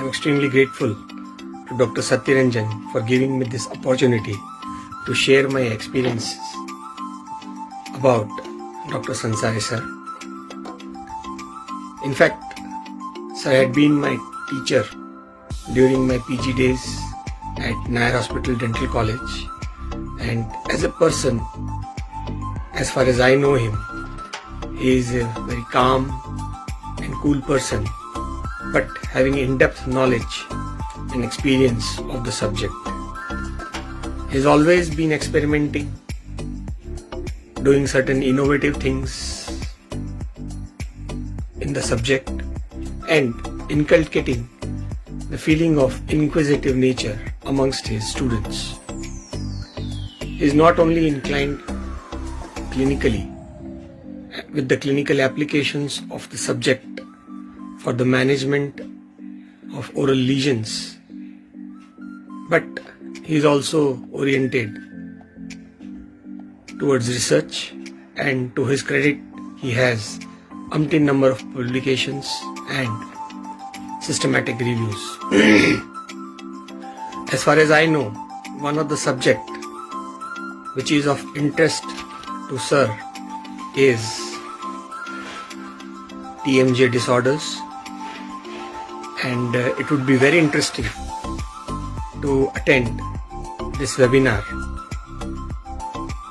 I'm extremely grateful to Dr. Satyaranjan for giving me this opportunity to share my experiences about Dr. Sansari sir. In fact, sir had been my teacher during my PG days at Nair Hospital Dental College, and as a person, as far as I know him, he is a very calm and cool person, but having in-depth knowledge and experience of the subject. He has always been experimenting, doing certain innovative things in the subject and inculcating the feeling of inquisitive nature amongst his students. He is not only inclined clinically with the clinical applications of the subject for the management of oral lesions, but he is also oriented towards research, and to his credit, he has umpteen number of publications and systematic reviews. As far as I know, one of the subject which is of interest to sir is TMJ disorders, and it would be very interesting to attend this webinar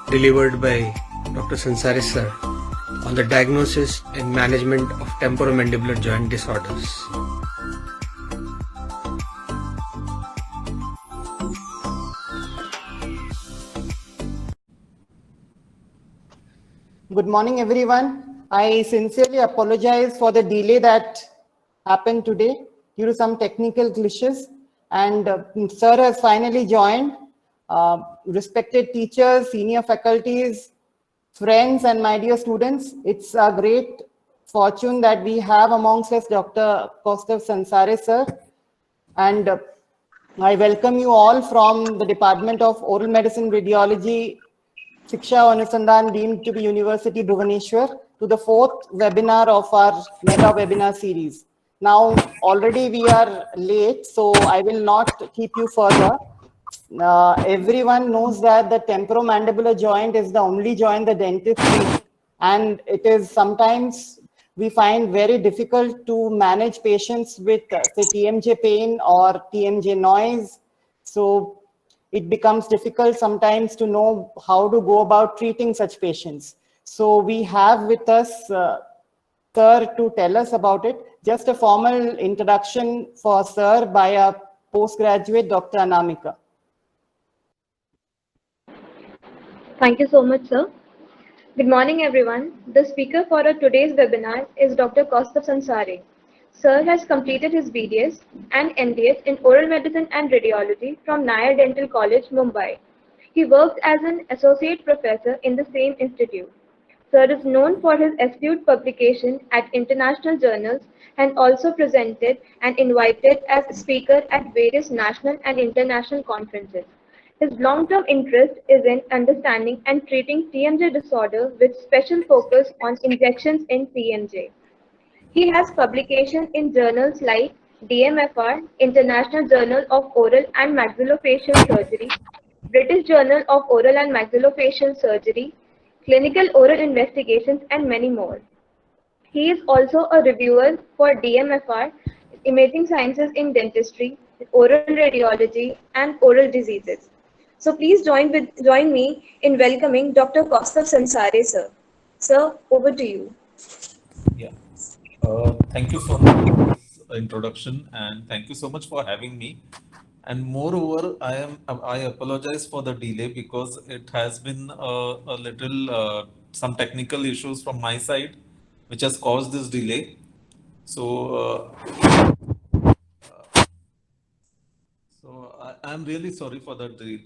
delivered by Dr. Sansari sir on the diagnosis and management of temporomandibular joint disorders. Good morning, everyone. I sincerely apologize for the delay that happened today due to some technical glitches. And sir has finally joined. Respected teachers, senior faculties, friends, and my dear students, it's a great fortune that we have amongst us Dr. Kaustav Sansari sir. And I welcome you all from the Department of Oral Medicine Radiology, Shiksha Anusandhan, deemed to be University Bhubaneswar, to the fourth webinar of our mega webinar series. Now, already we are late, so I will not keep you further. Everyone knows that the temporomandibular joint is the only joint the dentist treats, and it is sometimes we find very difficult to manage patients with say TMJ pain or TMJ noise. So it becomes difficult sometimes to know how to go about treating such patients. So we have with us sir to tell us about it. Just a formal introduction for sir by a postgraduate, Dr. Anamika. Thank you so much, sir. Good morning, everyone. The speaker for our today's webinar is Dr. Kaustav Sansari. Sir has completed his BDS and MDS in Oral Medicine and Radiology from Nair Dental College, Mumbai. He worked as an associate professor in the same institute. Sir is known for his astute publication at international journals and also presented and invited as a speaker at various national and international conferences. His long-term interest is in understanding and treating TMJ disorder with special focus on injections in TMJ. He has publications in journals like DMFR, International Journal of Oral and Maxillofacial Surgery, British Journal of Oral and Maxillofacial Surgery, Clinical Oral Investigations, and many more. He is also a reviewer for DMFR, Imaging Sciences in Dentistry, Oral Radiology, and Oral Diseases. So please join me in welcoming Dr. Kaustav Sansari, sir. Sir, over to you. Yeah. Thank you for the introduction, and thank you so much for having me. And moreover, I apologize for the delay because it has been a little some technical issues from my side, which has caused this delay. So, I'm really sorry for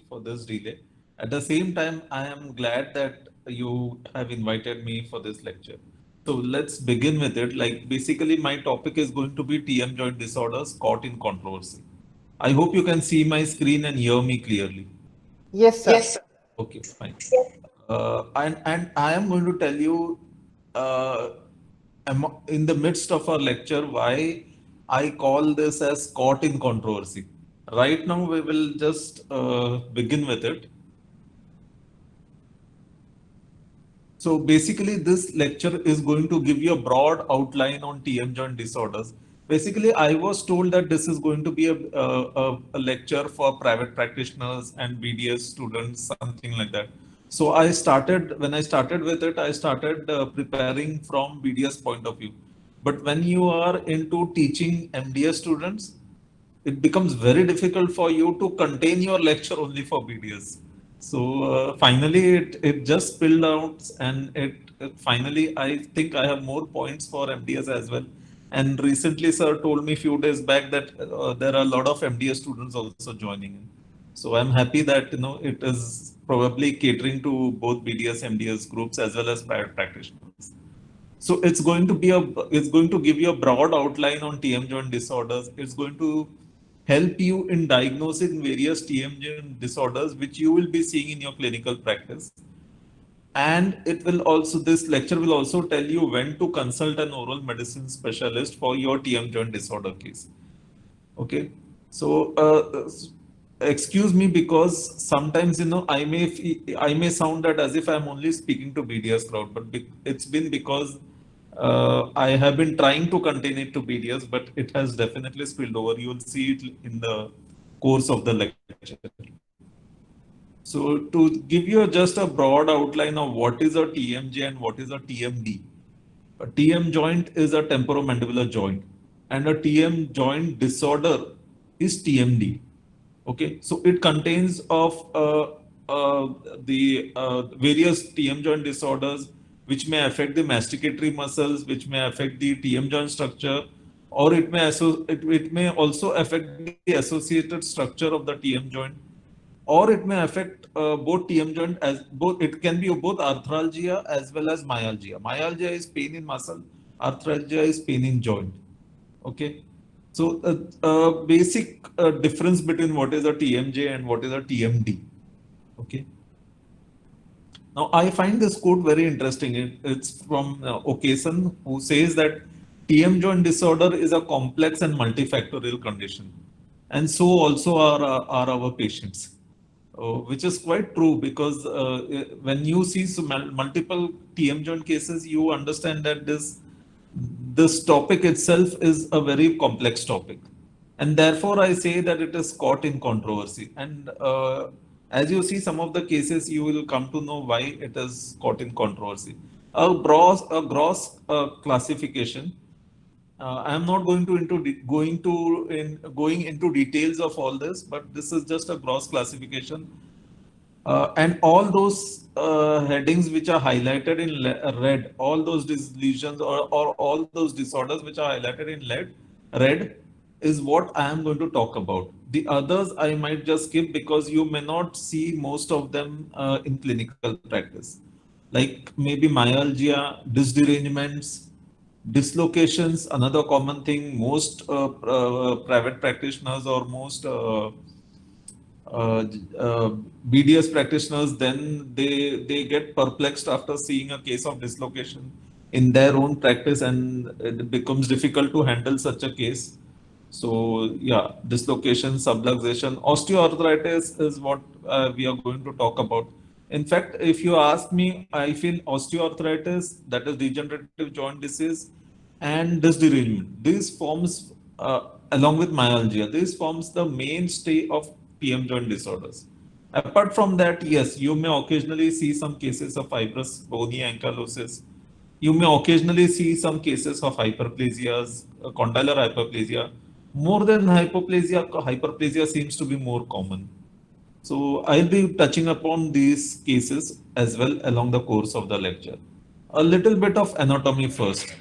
for this delay. At the same time, I am glad that you have invited me for this lecture. So let's begin with it. Like basically, my topic is going to be TM joint disorders caught in controversy. I hope you can see my screen and hear me clearly. Yes, sir. Yes, sir. Okay, fine. And I am going to tell you in the midst of our lecture why I call this as caught in controversy. Right now, we will just begin with it. So basically, this lecture is going to give you a broad outline on TM joint disorders. Basically, I was told that this is going to be a lecture for private practitioners and BDS students, something like that. So when I started with it, I started preparing from BDS point of view. But when you are into teaching MDS students, it becomes very difficult for you to contain your lecture only for BDS. So finally, it just spilled out, and it finally, I think I have more points for MDS as well. And recently, sir told me a few days back that there are a lot of MDS students also joining in. So I'm happy that it is probably catering to both BDS, MDS groups as well as private practitioners. So it's going to give you a broad outline on TM joint disorders. It's going to help you in diagnosing various TM joint disorders which you will be seeing in your clinical practice. And this lecture will also tell you when to consult an oral medicine specialist for your TM joint disorder case. Okay. So excuse me, because sometimes I may sound that as if I'm only speaking to BDS crowd, but it's been because I have been trying to contain it to BDS, but it has definitely spilled over. You will see it in the course of the lecture. So to give you just a broad outline of what is a TMJ and what is a TMD. A TM joint is a temporomandibular joint, and a TM joint disorder is TMD. Okay, so it contains of the various TM joint disorders which may affect the masticatory muscles, which may affect the TM joint structure, or it may also affect the associated structure of the TM joint, or it may affect both TM joint as both. It can be both arthralgia as well as myalgia. Myalgia is pain in muscle. Arthralgia is pain in joint. Okay. So basic difference between what is a TMJ and what is a TMD. Okay. Now I find this quote very interesting. It's from Okason, who says that TM joint disorder is a complex and multifactorial condition, and so also are our patients. Which is quite true, because when you see multiple TM joint cases, you understand that this topic itself is a very complex topic, and therefore I say that it is caught in controversy. And as you see some of the cases, you will come to know why it is caught in controversy. A gross classification. I am not going into details of all this, but this is just a gross classification, and all those headings which are highlighted in red, all those lesions or all those disorders which are highlighted in red is what I am going to talk about. The others I might just skip because you may not see most of them in clinical practice, like maybe myalgia, disc derangements, dislocations. Another common thing, most private practitioners or most uh, uh, BDS practitioners, then they get perplexed after seeing a case of dislocation in their own practice, and it becomes difficult to handle such a case. So yeah, dislocation, subluxation, osteoarthritis is what we are going to talk about. In fact, if you ask me, I feel osteoarthritis, that is degenerative joint disease, and disc derangement, these forms, along with myalgia, these forms the mainstay of TM joint disorders. Apart from that, yes, you may occasionally see some cases of fibrous bony ankylosis. You may occasionally see some cases of hyperplasias, condylar hyperplasia. More than hyperplasia seems to be more common. So I'll be touching upon these cases as well along the course of the lecture. A little bit of anatomy first.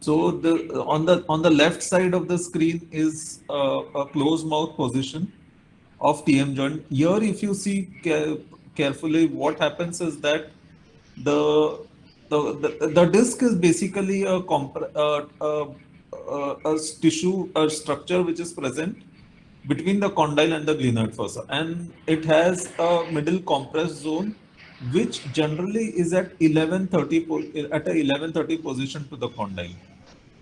So on the left side of the screen is a closed mouth position of TM joint. Here, if you see carefully, what happens is that the disc is basically a tissue, a structure which is present between the condyle and the glenoid fossa, and it has a middle compressed zone, which generally is at 1130 at a 1130 position to the condyle.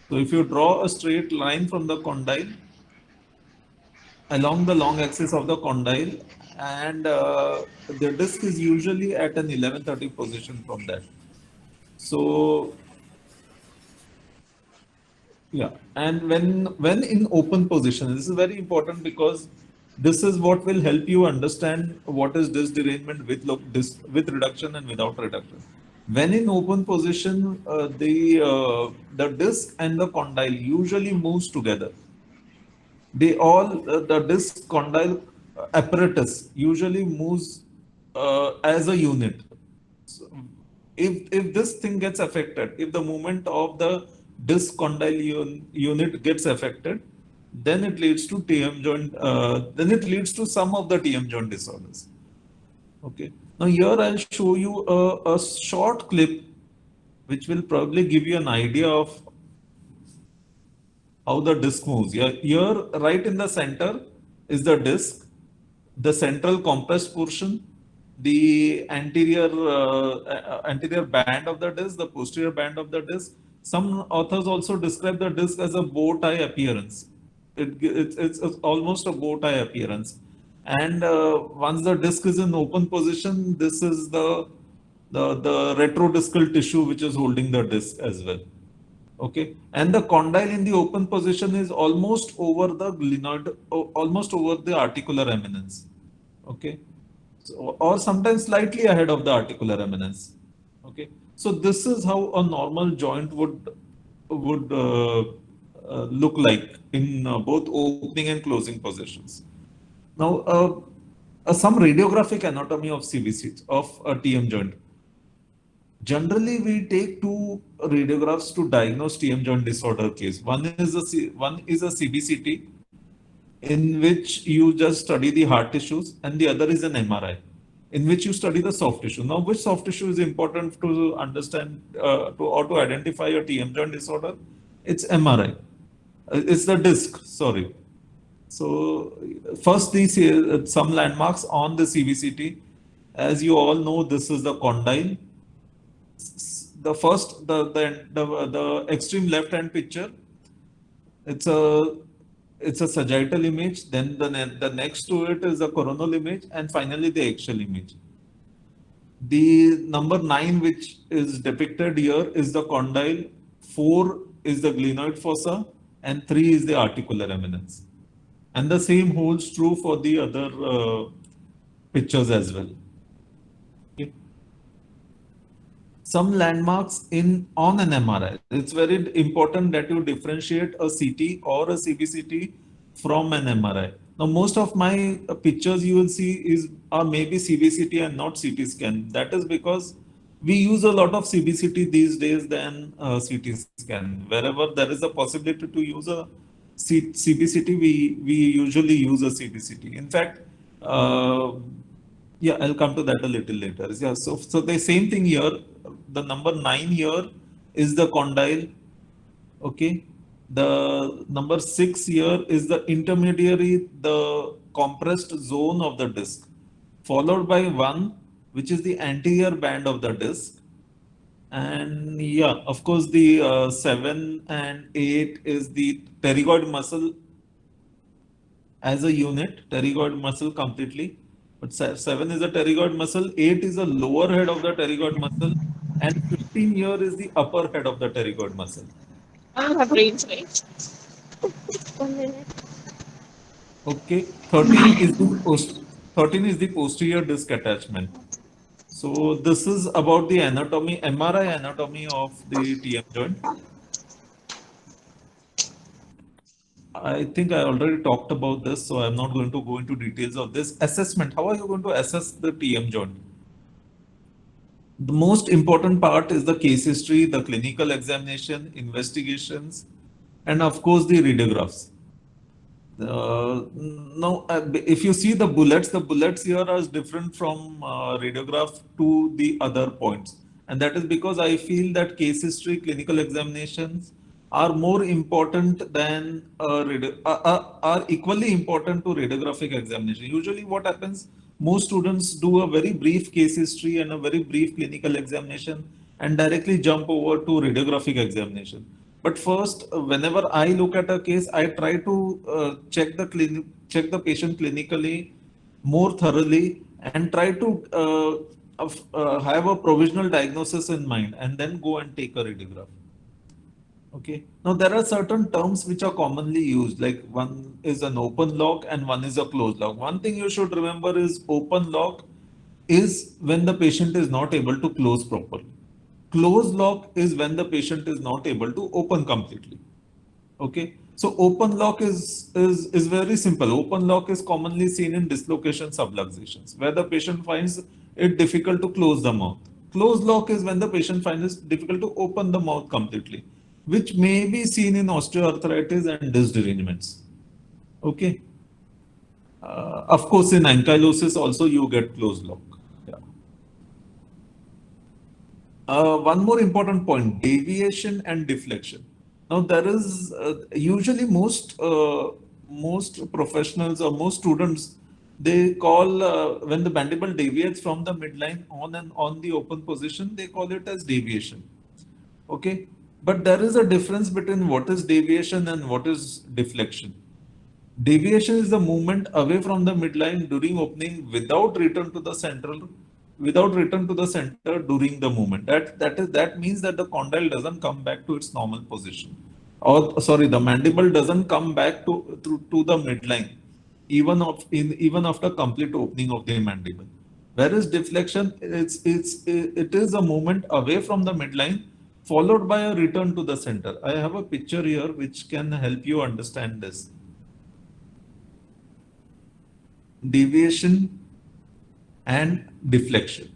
So if you draw a straight line from the condyle along the long axis of the condyle, and the disc is usually at an 1130 position from that. So yeah, and when in open position, this is very important because this is what will help you understand what is disc derangement with disc with reduction and without reduction. When in open position, the disc and the condyle usually moves together. They all the disc condyle apparatus usually moves as a unit. So if this thing gets affected, if the movement of the disc condyle unit gets affected, then it leads to TM joint. Then it leads to some of the TM joint disorders. Okay. Now here I'll show you a short clip, which will probably give you an idea of how the disc moves. Here, right in the center is the disc, the central compressed portion, the anterior band of the disc, the posterior band of the disc. Some authors also describe the disc as a bow tie appearance. It's almost a bow tie appearance. And once the disc is in open position, this is the retrodiscal tissue which is holding the disc as well. Okay, and the condyle in the open position is almost over the glenoid, almost over the articular eminence. Okay, so, or sometimes slightly ahead of the articular eminence. Okay, so this is how a normal joint would look like in both opening and closing positions. Now, some radiographic anatomy of CBC of a TM joint. Generally, we take two radiographs to diagnose TM joint disorder case. One is a CBCT, in which you just study the hard tissues, and the other is an MRI, in which you study the soft tissue. Now, which soft tissue is important to understand or to identify a TM joint disorder? It's MRI. It's the disc, sorry. So first, these some landmarks on the CBCT. As you all know, this is the condyle. The first, the extreme left hand picture, it's a sagittal image. Then the next to it is a coronal image, and finally the axial image. The number 9, which is depicted here, is the condyle. 4 is the glenoid fossa, and 3 is the articular eminence. And the same holds true for the other pictures as well. Okay. Some landmarks on an MRI. It's very important that you differentiate a CT or a CBCT from an MRI. Now, most of my pictures you will see are maybe CBCT and not CT scan. That is because we use a lot of CBCT these days than CT scan. Wherever there is a possibility to use a CBCT, we usually use a CBCT. In fact, yeah, I'll come to that a little later. Yeah, so the same thing here. The number 9 here is the condyle. Okay, the number 6 here is the intermediary, the compressed zone of the disc, followed by 1, which is the anterior band of the disc. And yeah, of course, the 7 and 8 is the pterygoid muscle as a unit, pterygoid muscle completely. But 7 is a pterygoid muscle, 8 is the lower head of the pterygoid muscle, and 15 here is the upper head of the pterygoid muscle. I have brains, right? 1 minute. Okay, 13 is the posterior disc attachment. So this is about the anatomy, MRI anatomy of the TM joint. I think I already talked about this, so I'm not going to go into details of this. Assessment, how are you going to assess the TM joint? The most important part is the case history, the clinical examination, investigations, and of course the radiographs. Now, if you see the bullets here are different from radiograph to the other points. And that is because I feel that case history, clinical examinations are more important than, are equally important to radiographic examination. Usually what happens, most students do a very brief case history and a very brief clinical examination and directly jump over to radiographic examination. But first, whenever I look at a case, I try to check the patient clinically more thoroughly and try to have a provisional diagnosis in mind and then go and take a radiograph. Okay. Now there are certain terms which are commonly used, like one is an open lock and one is a closed lock. One thing you should remember is open lock is when the patient is not able to close properly. Closed lock is when the patient is not able to open completely. Okay. So open lock is very simple. Open lock is commonly seen in dislocation subluxations, where the patient finds it difficult to close the mouth. Closed lock is when the patient finds it difficult to open the mouth completely, which may be seen in osteoarthritis and disc derangements. Okay. Of course, in ankylosis also you get closed lock. Yeah. One more important point, deviation and deflection. Now there is usually most professionals or most students, they call when the mandible deviates from the midline on and on the open position, they call it as deviation. Okay, but there is a difference between what is deviation and what is deflection. Deviation is the movement away from the midline during opening without return to the center during the movement. That means that the condyle doesn't come back to its normal position. Or sorry, the mandible doesn't come back to the midline, even after complete opening of the mandible. Whereas deflection, it is a movement away from the midline followed by a return to the center. I have a picture here which can help you understand this. Deviation and deflection.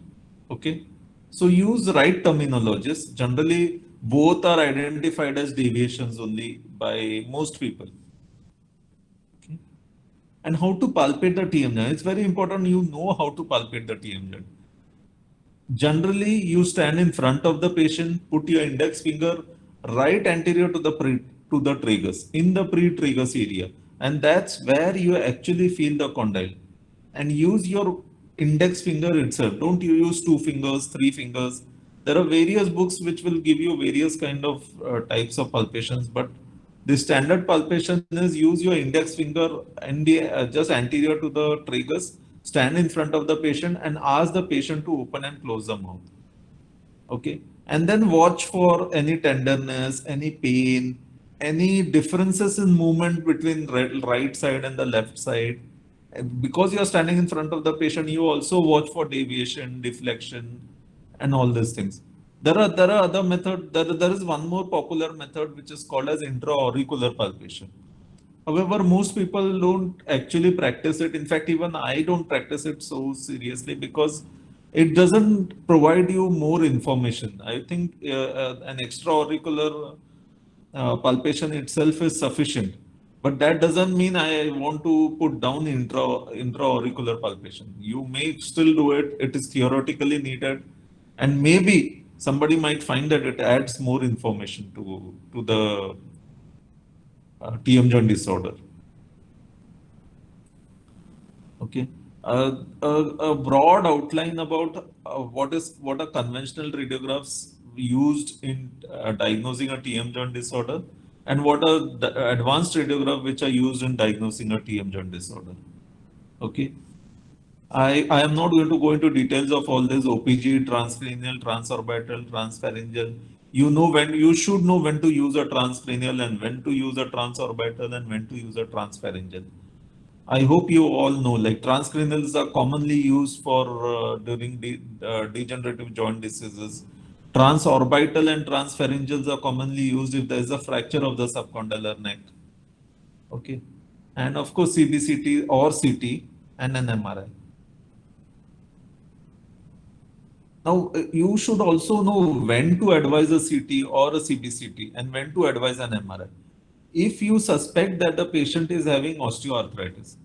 Okay, so use right terminologies. Generally, both are identified as deviations only by most people. Okay, and how to palpate the TM joint? It's very important you know how to palpate the TM joint. Generally, you stand in front of the patient, put your index finger right anterior to the tragus, in the pre-tragus area, and that's where you actually feel the condyle. And use your index finger itself. Don't you use 2 fingers, 3 fingers. There are various books which will give you various kind of types of palpations, but the standard palpation is use your index finger and just anterior to the tragus, stand in front of the patient and ask the patient to open and close the mouth. Okay, and then watch for any tenderness, any pain, any differences in movement between right side and the left side. And because you are standing in front of the patient, you also watch for deviation, deflection, and all these things. There are other methods. There is one more popular method which is called as intra-auricular palpation. However, most people don't actually practice it. In fact, even I don't practice it so seriously because it doesn't provide you more information. I think an extra-auricular palpation itself is sufficient. But that doesn't mean I want to put down intra-auricular palpation. You may still do it. It is theoretically needed. And maybe somebody might find that it adds more information to the TM joint disorder. Okay. A broad outline about what are conventional radiographs used in diagnosing a TM joint disorder, and what are the advanced radiographs which are used in diagnosing a TM joint disorder. Okay. I am not going to go into details of all this OPG, transcranial, transorbital, transpharyngeal. You should know when to use a transcranial and when to use a transorbital and when to use a transpharyngeal. I hope you all know, like transcranials are commonly used for during degenerative joint diseases. Transorbital and transpharyngeals are commonly used if there is a fracture of the subcondylar neck. Okay, and of course CBCT or CT and an MRI. Now you should also know when to advise a CT or a CBCT and when to advise an MRI. If you suspect that the patient is having osteoarthritis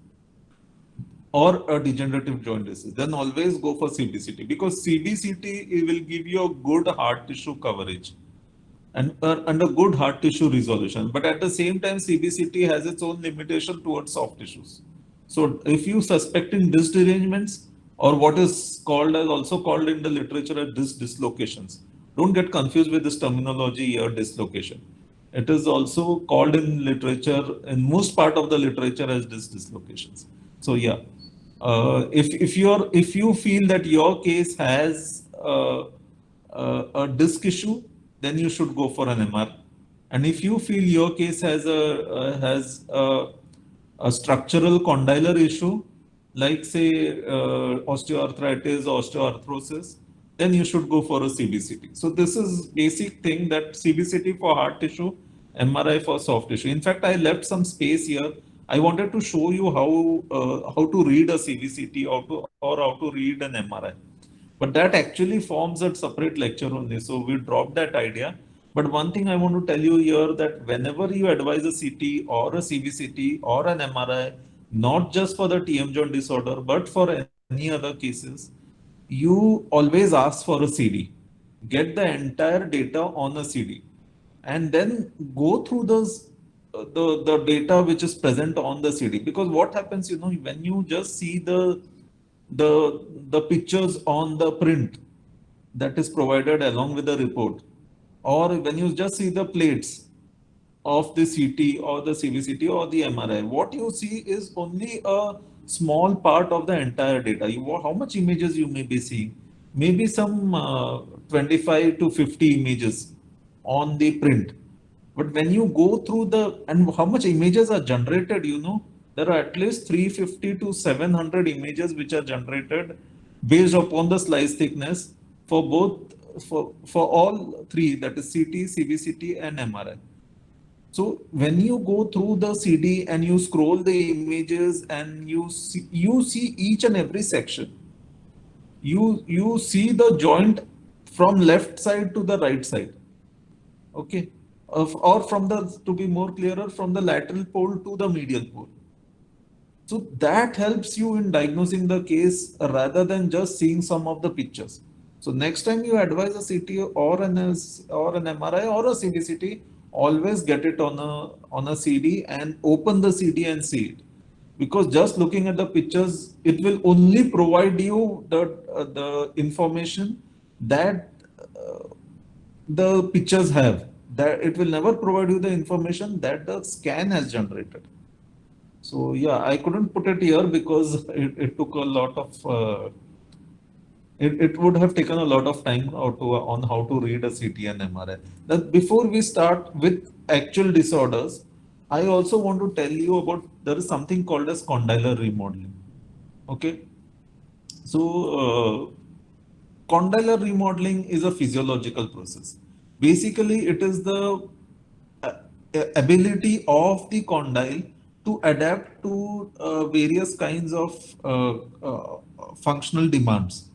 or a degenerative joint disease, then always go for CBCT, because CBCT will give you a good hard tissue coverage and a good hard tissue resolution. But at the same time, CBCT has its own limitation towards soft tissues. So if you suspecting disc derangements or what is called as also called in the literature as disc dislocations, don't get confused with this terminology here, dislocation. It is also called in literature, in most part of the literature, as disc dislocations. So yeah, if you feel that your case has a disc issue, then you should go for an MR. And if you feel your case has a structural condylar issue, like say osteoarthritis, osteoarthrosis, then you should go for a CBCT. So this is basic thing, that CBCT for hard tissue, MRI for soft tissue. In fact, I left some space here. I wanted to show you how to read a CBCT or how to read an MRI. But that actually forms a separate lecture only. So we dropped that idea. But one thing I want to tell you here, that whenever you advise a CT or a CBCT or an MRI, not just for the TM joint disorder, but for any other cases, you always ask for a CD. Get the entire data on a CD, and then go through the data which is present on the CD. Because what happens, when you just see the pictures on the print that is provided along with the report, or when you just see the plates of the CT or the CBCT or the MRI, what you see is only a small part of the entire data. How much images you may be seeing? Maybe some 25 to 50 images on the print. But when you go through and how much images are generated, there are at least 350 to 700 images which are generated based upon the slice thickness for all three, that is CT, CBCT and MRI. So when you go through the CD and you scroll the images and you see each and every section, you see the joint from left side to the right side, okay, or to be more clearer, from the lateral pole to the medial pole. So that helps you in diagnosing the case rather than just seeing some of the pictures. So next time you advise a CT or an MRI or a CBCT, always get it on a CD and open the CD and see it. Because just looking at the pictures, it will only provide you the information that the pictures have. That it will never provide you the information that the scan has generated. So yeah, I couldn't put it here because it took a lot of it would have taken a lot of time on how to read a CT and MRI. That before we start with actual disorders, I also want to tell you about, there is something called as condylar remodeling. Okay, so condylar remodeling is a physiological process. Basically, it is the ability of the condyle to adapt to various kinds of functional demands.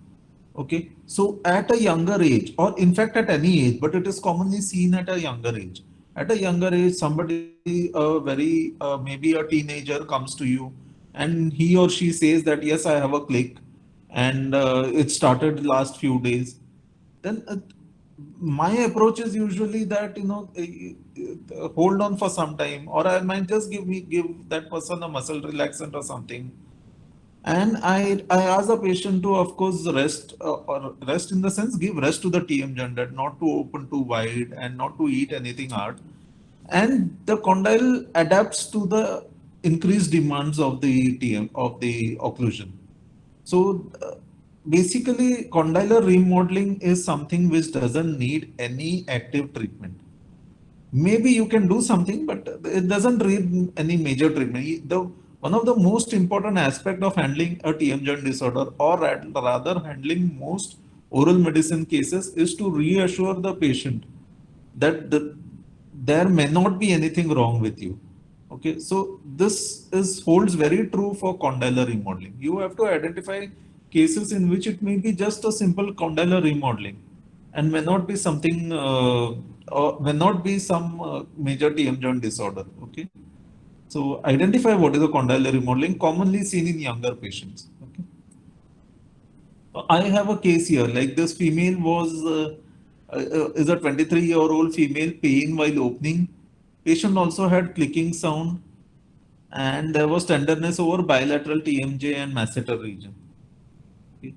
Okay, so at a younger age, or in fact at any age, but it is commonly seen at a younger age. At a younger age, somebody, maybe a teenager comes to you and he or she says that, yes, I have a click and it started last few days. Then my approach is usually that, hold on for some time, or I might just give that person a muscle relaxant or something. And I ask the patient to, of course, rest, or rest in the sense, give rest to the TM joint, not to open too wide and not to eat anything hard. And the condyle adapts to the increased demands of the TM, of the occlusion. So basically, condylar remodeling is something which doesn't need any active treatment. Maybe you can do something, but it doesn't need any major treatment. One of the most important aspect of handling a TM joint disorder, or rather handling most oral medicine cases, is to reassure the patient that there may not be anything wrong with you. Okay, so this holds very true for condylar remodeling. You have to identify cases in which it may be just a simple condylar remodeling and may not be something, or may not be some major TM joint disorder. Okay, so identify what is a condylar remodeling, commonly seen in younger patients. Okay, I have a case here. Like, this female is a 23-year-old female, pain while opening. Patient also had clicking sound, and there was tenderness over bilateral TMJ and masseter region. Okay.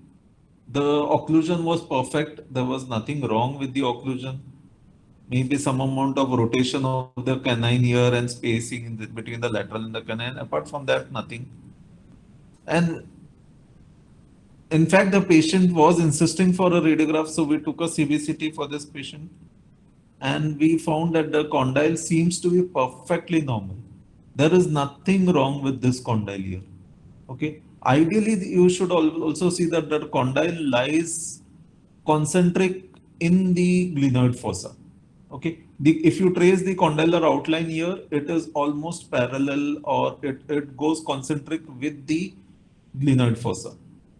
The occlusion was perfect. There was nothing wrong with the occlusion. maybe some amount of rotation of the canine here and spacing between the lateral and the canine. Apart from that, nothing. And in fact, the patient was insisting for a radiograph, so we took a CBCT for this patient, and we found that the condyle seems to be perfectly normal. There is nothing wrong with this condyle here. Okay. Ideally, you should also see that the condyle lies concentric in the glenoid fossa. Okay. If you trace the condylar outline here, it is almost parallel, or it goes concentric with the glenoid fossa.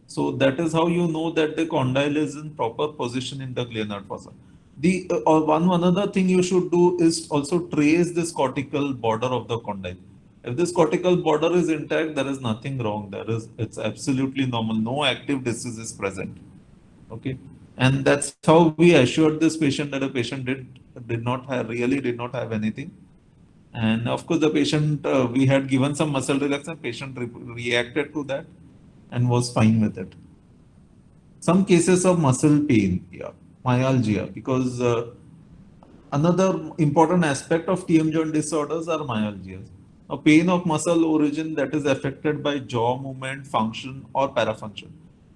So that is how you know that the condyle is in proper position in the glenoid fossa. The one another thing you should do is also trace this cortical border of the condyle. If this cortical border is intact, there is nothing wrong. It's absolutely normal. No active disease is present. Okay, and that's how we assured this patient that the patient did not have anything. And of course, the patient, we had given some muscle relaxant. Patient reacted to that and was fine with it. Some cases of muscle pain, yeah, myalgia, because another important aspect of TM joint disorders are myalgias. A pain of muscle origin that is affected by jaw movement, function, or parafunction.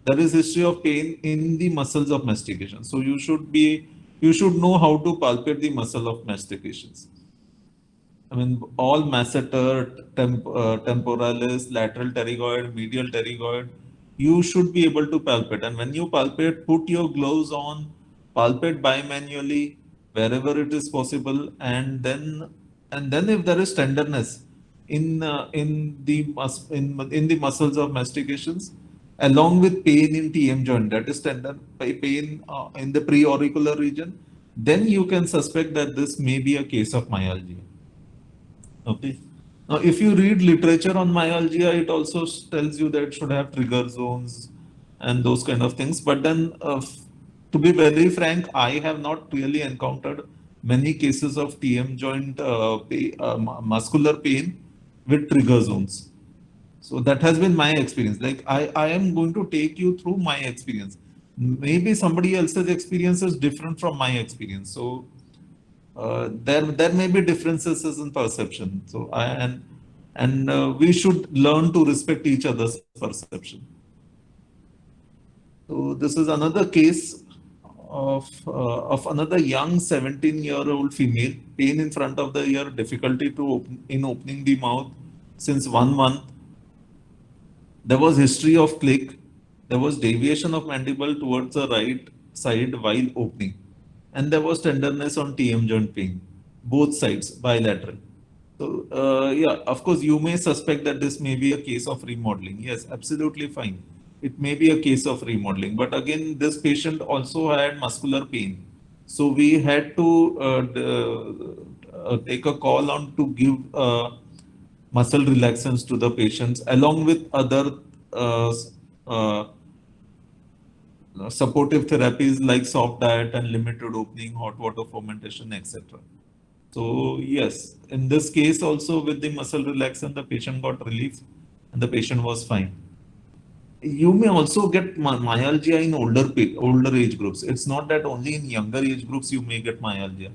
There is history of pain in the muscles of mastication. So you should know how to palpate the muscle of mastications. I mean, all masseter, temporalis, lateral pterygoid, medial pterygoid, you should be able to palpate. And when you palpate, put your gloves on, palpate bimanually wherever it is possible, and then if there is tenderness in the muscles of mastications, along with pain in TM joint, that is tender pain in the preauricular region, then you can suspect that this may be a case of myalgia. Okay. Now, if you read literature on myalgia, it also tells you that it should have trigger zones and those kind of things. But then, to be very frank, I have not really encountered many cases of TM joint muscular pain with trigger zones. So that has been my experience. Like I am going to take you through my experience. Maybe somebody else's experience is different from my experience. So there may be differences in perception. So we should learn to respect each other's perception. So this is another case of another young 17-year-old female, pain in front of the ear, difficulty in opening the mouth since 1 month. There was history of click. There was deviation of mandible towards the right side while opening. And there was tenderness on TM joint pain, both sides, bilateral. So, yeah, of course, you may suspect that this may be a case of remodeling. Yes, absolutely fine. It may be a case of remodeling. But again, this patient also had muscular pain. So we had to take a call on to give muscle relaxants to the patients along with other supportive therapies like soft diet and limited opening, hot water fermentation, etc. So yes, in this case also with the muscle relaxant, the patient got relief and the patient was fine. You may also get myalgia in older age groups. It's not that only in younger age groups you may get myalgia.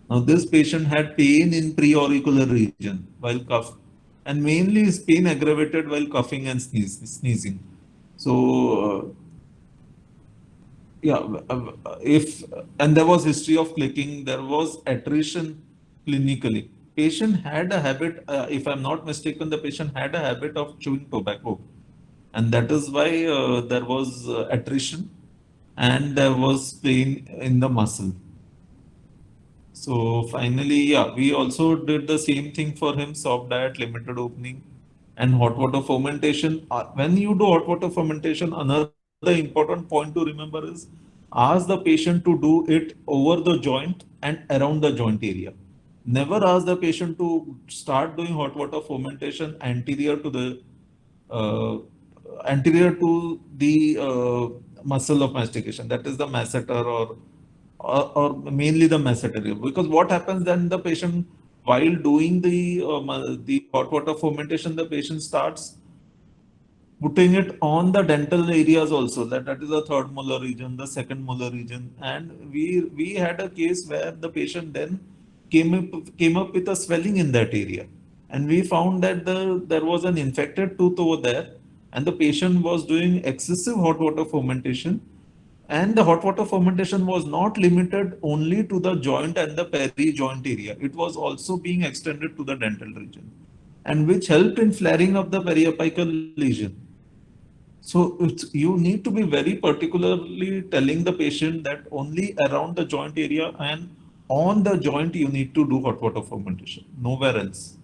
Now this patient had pain in preauricular region while cough, and mainly his pain aggravated while coughing and sneezing. So yeah, and there was history of clicking, there was attrition clinically. Patient had a habit, if I'm not mistaken, the patient had a habit of chewing tobacco, and that is why there was attrition and there was pain in the muscle. So finally, yeah, we also did the same thing for him, soft diet, limited opening, and hot water fermentation. When you do hot water fermentation, another important point to remember is ask the patient to do it over the joint and around the joint area. Never ask the patient to start doing hot water fermentation anterior to the muscle of mastication. That is the masseter or mainly the masseter. Because what happens then, the patient while doing the hot water fermentation, the patient starts putting it on the dental areas also, that is the third molar region, the second molar region. And we had a case where the patient then came up with a swelling in that area. And we found that there was an infected tooth over there, and the patient was doing excessive hot water fermentation. And the hot water fermentation was not limited only to the joint and the peri-joint area. It was also being extended to the dental region, and which helped in flaring up the periapical lesion. So you need to be very particularly telling the patient that only around the joint area and on the joint you need to do hot water fermentation, nowhere else.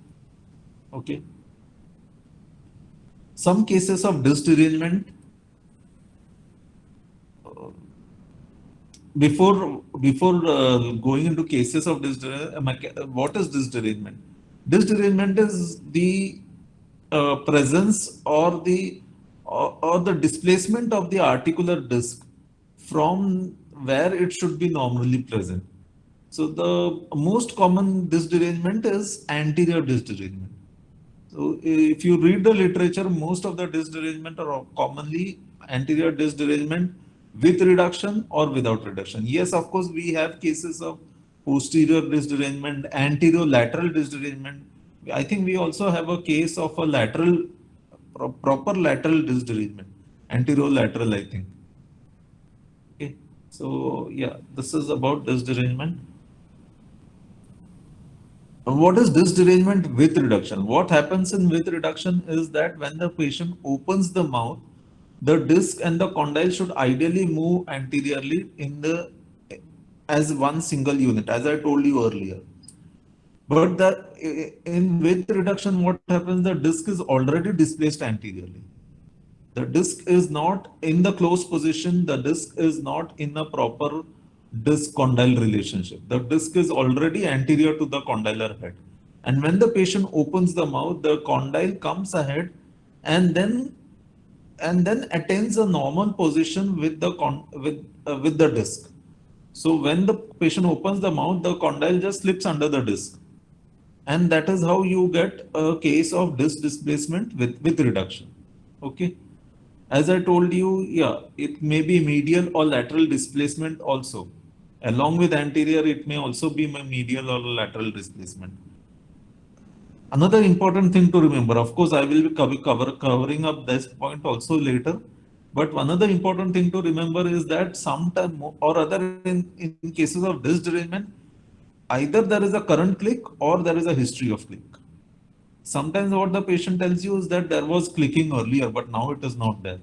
Okay. Some cases of disc derangement. Before going into cases of disc derangement, what is disc derangement? Disc derangement is the presence or the displacement of the articular disc from where it should be normally present. So the most common disc derangement is anterior disc derangement. So if you read the literature, most of the disc derangement are commonly anterior disc derangement with reduction or without reduction. Yes, of course, we have cases of posterior disc derangement, anterior lateral disc derangement. I think we also have a case of a proper lateral disc derangement, anterior lateral, I think. Okay, so yeah, this is about disc derangement. What is disc derangement with reduction? What happens in with reduction is that when the patient opens the mouth, the disc and the condyle should ideally move anteriorly as one single unit, as I told you earlier. But in with reduction, what happens? The disc is already displaced anteriorly. The disc is not in the closed position. The disc is not in a proper disc condyle relationship. The disc is already anterior to the condylar head. And when the patient opens the mouth, the condyle comes ahead and then attains a normal position with the disc. So when the patient opens the mouth, the condyle just slips under the disc. And that is how you get a case of disc displacement with reduction. Okay. As I told you, yeah, it may be medial or lateral displacement also. Along with anterior, it may also be medial or lateral displacement. Another important thing to remember, of course, I will be covering up this point also later. But another important thing to remember is that sometime or other in cases of disc derangement, either there is a current click or there is a history of click. Sometimes what the patient tells you is that there was clicking earlier, but now it is not there.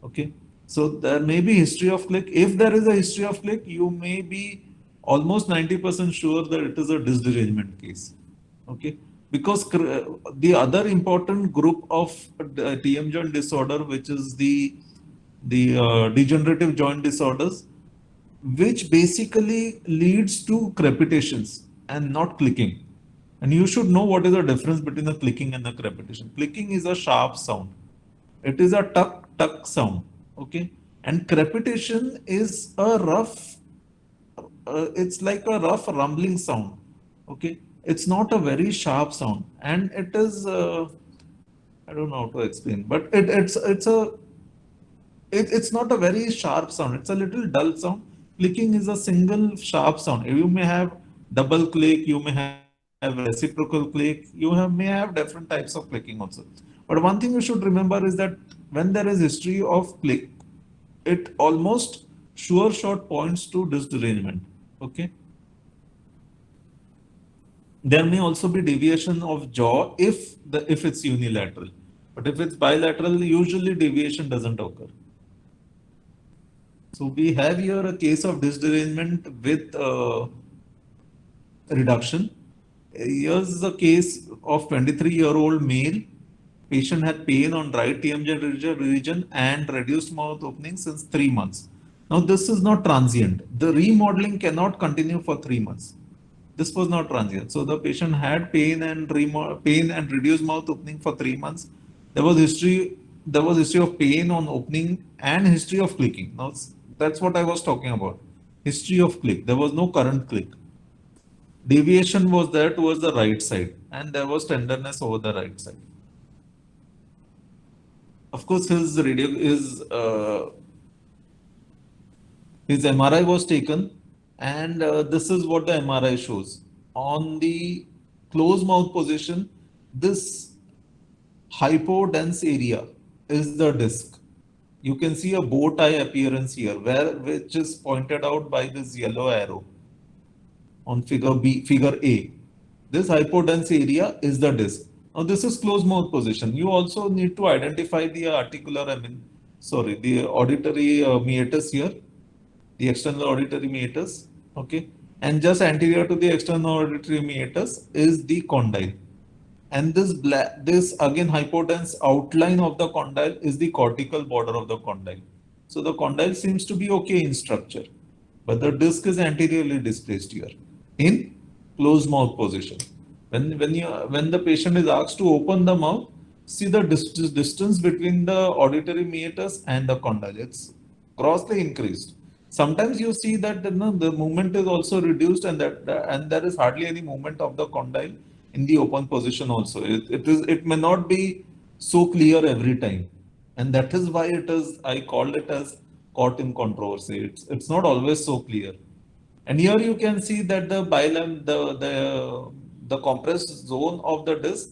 Okay. So there may be history of click. If there is a history of click, you may be almost 90% sure that it is a disc derangement case. Okay. Because the other important group of TM joint disorder, which is the degenerative joint disorders, which basically leads to crepitations and not clicking. And you should know what is the difference between the clicking and the crepitation. Clicking is a sharp sound. It is a tuck tuck sound. Okay. And crepitation is a rough, it's like a rough rumbling sound. Okay. It's not a very sharp sound. And it is, I don't know how to explain, but it's not a very sharp sound. It's a little dull sound. Clicking is a single sharp sound. You may have double click, you may have reciprocal click, may have different types of clicking also. But one thing you should remember is that when there is history of click, it almost sure shot points to disc derangement. Okay. There may also be deviation of jaw if it's unilateral, but if it's bilateral, usually deviation doesn't occur. So we have here a case of disc derangement with reduction. Here's a case of 23-year-old male. Patient had pain on right TMJ region and reduced mouth opening since 3 months. Now this is not transient. The remodeling cannot continue for 3 months. This was not transient. So the patient had pain and reduced mouth opening for 3 months. There was history of pain on opening and history of clicking. Now that's what I was talking about. History of click. There was no current click. Deviation was there towards the right side, and there was tenderness over the right side. of course, his MRI was taken, and this is what the MRI shows. On the closed mouth position, this hypodense area is the disc. You can see a bow tie appearance here, which is pointed out by this yellow arrow on figure A. This hypodense area is the disc. Now this is closed mouth position. You also need to identify the the auditory meatus here, the external auditory meatus, okay? And just anterior to the external auditory meatus is the condyle. And this again hypodense outline of the condyle is the cortical border of the condyle. So the condyle seems to be okay in structure, but the disc is anteriorly displaced here in closed mouth position. When the patient is asked to open the mouth, see the distance between the auditory meatus and the condyle. It's grossly increased. Sometimes you see that the movement is also reduced, and there is hardly any movement of the condyle in the open position also. It may not be so clear every time, and that is why I called it as caught in controversy. It's not always so clear. And here you can see that the compressed zone of the disc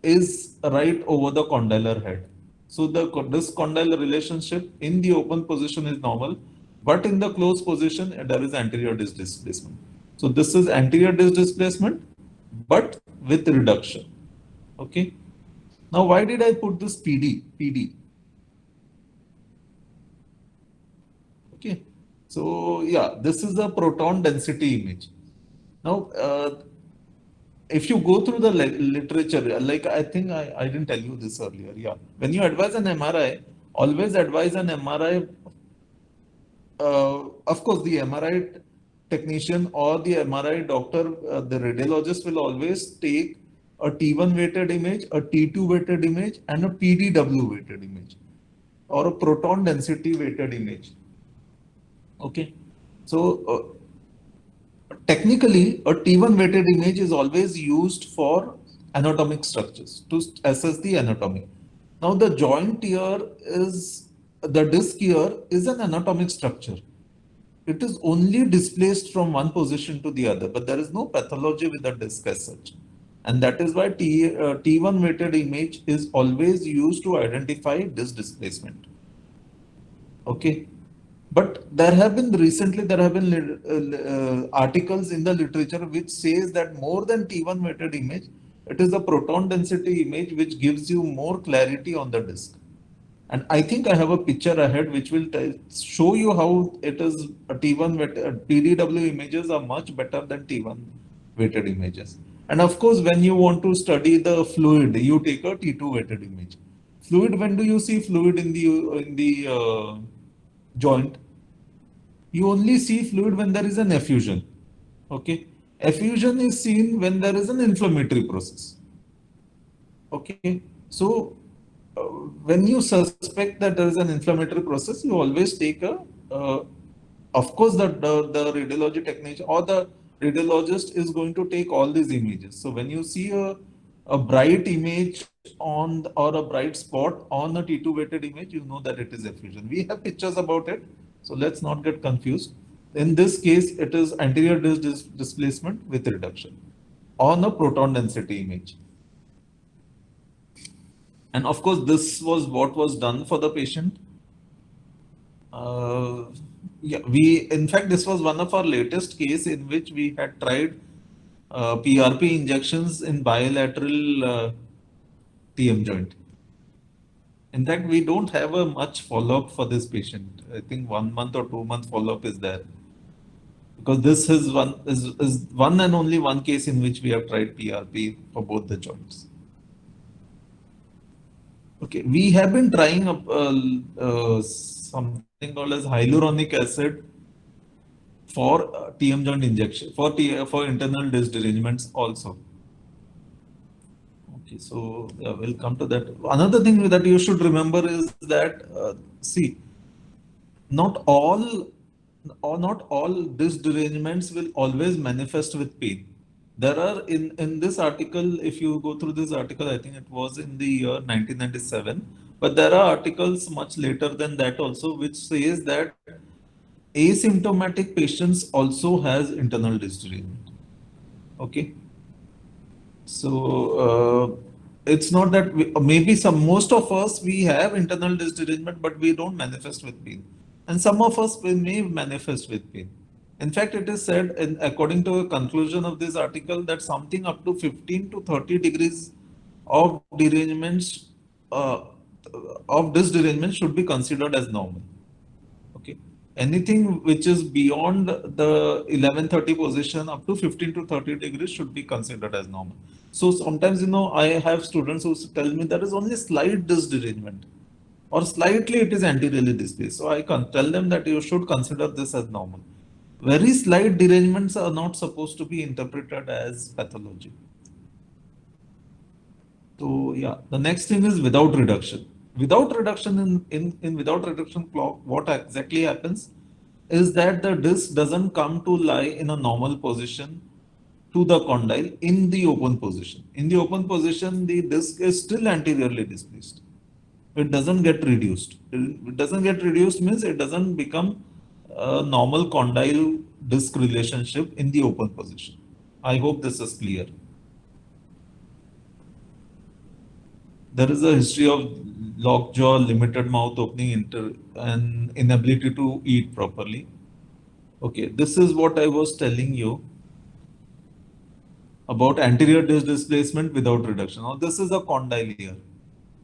is right over the condylar head. So the disc condylar relationship in the open position is normal, but in the closed position there is anterior disc displacement. So this is anterior disc displacement, but with reduction. Okay. Now why did I put this PD? Okay. So yeah, this is a proton density image. Now, if you go through the literature, like I think I didn't tell you this earlier. Yeah. When you advise an MRI, always advise an MRI. Of course, the MRI technician or the MRI doctor, the radiologist will always take a T1 weighted image, a T2 weighted image, and a PDW weighted image, or a proton density weighted image. Okay. So, technically, a T1 weighted image is always used for anatomic structures to assess the anatomy. Now, the joint here the disc here is an anatomic structure. It is only displaced from one position to the other, but there is no pathology with the disc as such. And that is why T1 weighted image is always used to identify disc displacement. Okay. But there have been articles in the literature which says that more than T1 weighted image, it is a proton density image which gives you more clarity on the disc. And I think I have a picture ahead which will show you how it is a T1 PDW images are much better than T1 weighted images. And of course, when you want to study the fluid, you take a T2 weighted image. Fluid, when do you see fluid in the joint? You only see fluid when there is an effusion. Okay. Effusion is seen when there is an inflammatory process. Okay. So, when you suspect that there is an inflammatory process, you always take of course, the radiology technician or the radiologist is going to take all these images. So when you see a bright image or a bright spot on a T2 weighted image, you know that it is effusion. We have pictures about it, so let's not get confused. In this case, it is anterior disc displacement with reduction on a proton density image. And of course, this was what was done for the patient. In fact, this was one of our latest case in which we had tried PRP injections in bilateral TM joint. In fact, we don't have a much follow-up for this patient. I think 1 month or 2 month follow-up is there. Because this is one and only one case in which we have tried PRP for both the joints. Okay, we have been trying something called as hyaluronic acid for TM joint injection, for internal disc derangements also. Okay, so yeah, we'll come to that. Another thing that you should remember is that, see, not all disc derangements will always manifest with pain. There are in this article, if you go through this article, I think it was in the year 1997, But there are articles much later than that also, which says that asymptomatic patients also has internal disc derangement. Okay. So it's not that maybe most of us we have internal disc derangement, but we don't manifest with pain, and some of us we may manifest with pain. In fact, it is said, according to a conclusion of this article, that something up to 15 to 30 degrees of derangements of disc derangement should be considered as normal. Okay. Anything which is beyond the 11:30 position up to 15 to 30 degrees should be considered as normal. So sometimes, I have students who tell me there is only slight disc derangement or slightly it is anteriorly displaced. So I can tell them that you should consider this as normal. Very slight derangements are not supposed to be interpreted as pathology. So yeah, the next thing is without reduction. Without reduction in without reduction clock, what exactly happens is that the disc doesn't come to lie in a normal position to the condyle in the open position. In the open position, the disc is still anteriorly displaced. It doesn't get reduced. It doesn't get reduced means it doesn't become a normal condyle disc relationship in the open position. I hope this is clear. There is a history of lockjaw, limited mouth opening, and inability to eat properly. Okay, this is what I was telling you about anterior disc displacement without reduction. Now, this is a condyle here.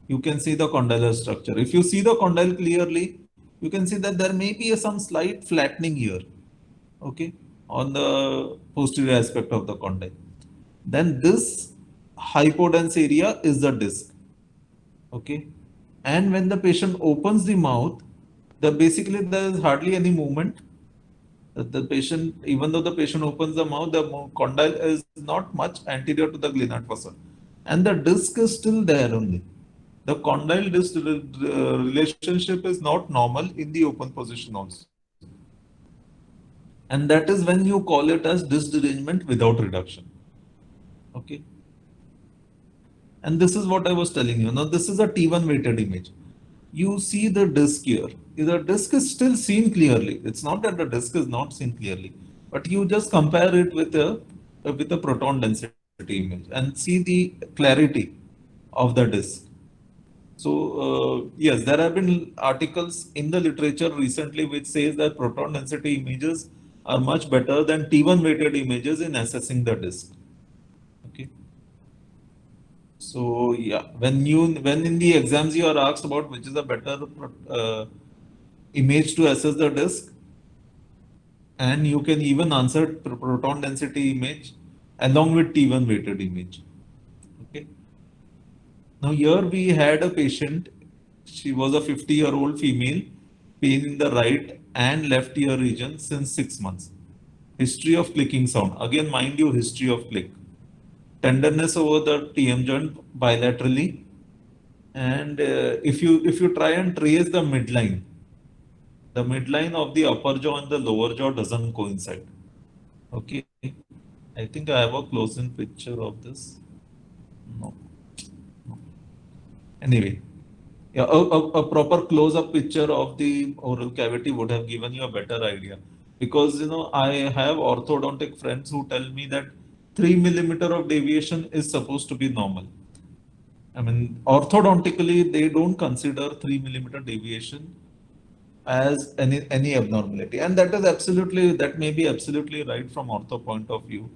You can see the condylar structure. If you see the condyle clearly, you can see that there may be some slight flattening here, okay, on the posterior aspect of the condyle. Then this hypodense area is the disc. Okay, and when the patient opens the mouth, basically there is hardly any movement. The patient, even though the patient opens the mouth, the condyle is not much anterior to the Glynard fossa, and the disc is still there only. The condyle disc relationship is not normal in the open position also, and that is when you call it as disc derangement without reduction. Okay. And this is what I was telling you. Now, this is a T1 weighted image. You see the disc here. The disc is still seen clearly. It's not that the disc is not seen clearly, but you just compare it with a proton density image and see the clarity of the disc. So yes, there have been articles in the literature recently which says that proton density images are much better than T1 weighted images in assessing the disc. Okay. So yeah, when in the exams you are asked about which is a better image to assess the disc, and you can even answer proton density image along with T1 weighted image. Okay. Now here we had a patient. She was a 50-year-old female, pain in the right and left ear region since 6 months. History of clicking sound. Again, mind you, history of click. Tenderness over the TM joint bilaterally, and if you try and trace the midline of the upper jaw and the lower jaw doesn't coincide. Okay, I think I have a close-in picture of this. No. Anyway, yeah, a proper close-up picture of the oral cavity would have given you a better idea, because I have orthodontic friends who tell me that 3 millimeter of deviation is supposed to be normal. I mean, orthodontically, they don't consider 3 millimeter deviation as any abnormality, and that may be absolutely right from ortho point of view,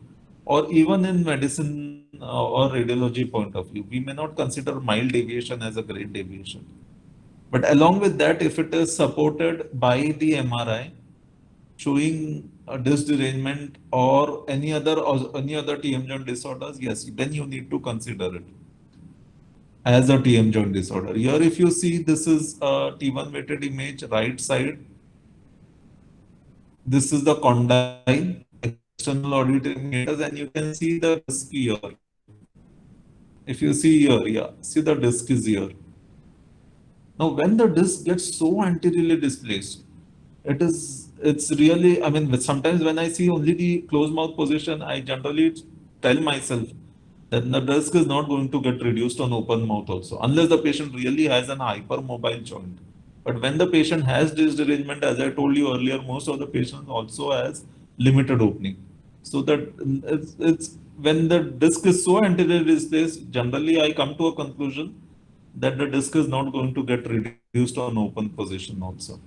or even in medicine or radiology point of view. We may not consider mild deviation as a great deviation, but along with that, if it is supported by the MRI showing a disc derangement or any other TM joint disorders, yes, then you need to consider it as a TM joint disorder. Here, if you see, this is a T1 weighted image, right side. This is the condyle, external auditory indicators, and you can see the disc here. If you see here, yeah, see the disc is here. Now, when the disc gets so anteriorly displaced, it's really, I mean, sometimes when I see only the closed mouth position, I generally tell myself then the disc is not going to get reduced on open mouth also, unless the patient really has an hypermobile joint. But when the patient has disc derangement, as I told you earlier, most of the patients also has limited opening. So that it's when the disc is so anterior displaced, generally I come to a conclusion that the disc is not going to get reduced on open position also.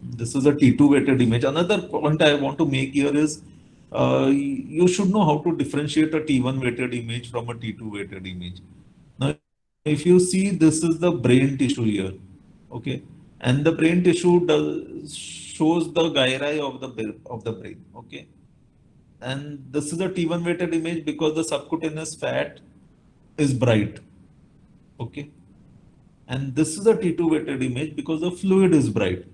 This is a T2 weighted image. Another point I want to make here is you should know how to differentiate a T1 weighted image from a T2 weighted image. Now, if you see, this is the brain tissue here, okay, and the brain tissue shows the gyri of the brain, okay, and this is a T1 weighted image because the subcutaneous fat is bright, okay, and this is a T2 weighted image because the fluid is bright.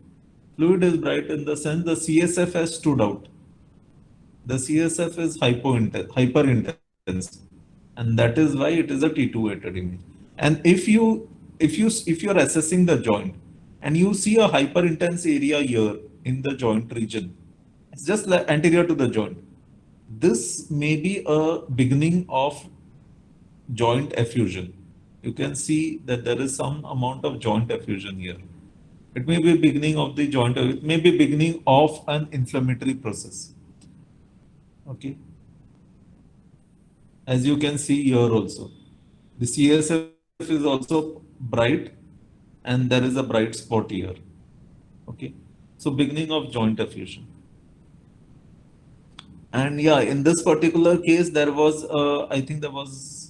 Fluid is bright in the sense the CSF has stood out. The CSF is hyper intense, and that is why it is a T2 weighted image. And if you are assessing the joint and you see a hyper intense area here in the joint region, it's just like anterior to the joint. This may be a beginning of joint effusion. You can see that there is some amount of joint effusion here. It may be beginning of the joint, it may be beginning of an inflammatory process. Okay. As you can see here also, the CSF is also bright and there is a bright spot here. Okay. So beginning of joint effusion. And yeah, in this particular case, there was, I think there was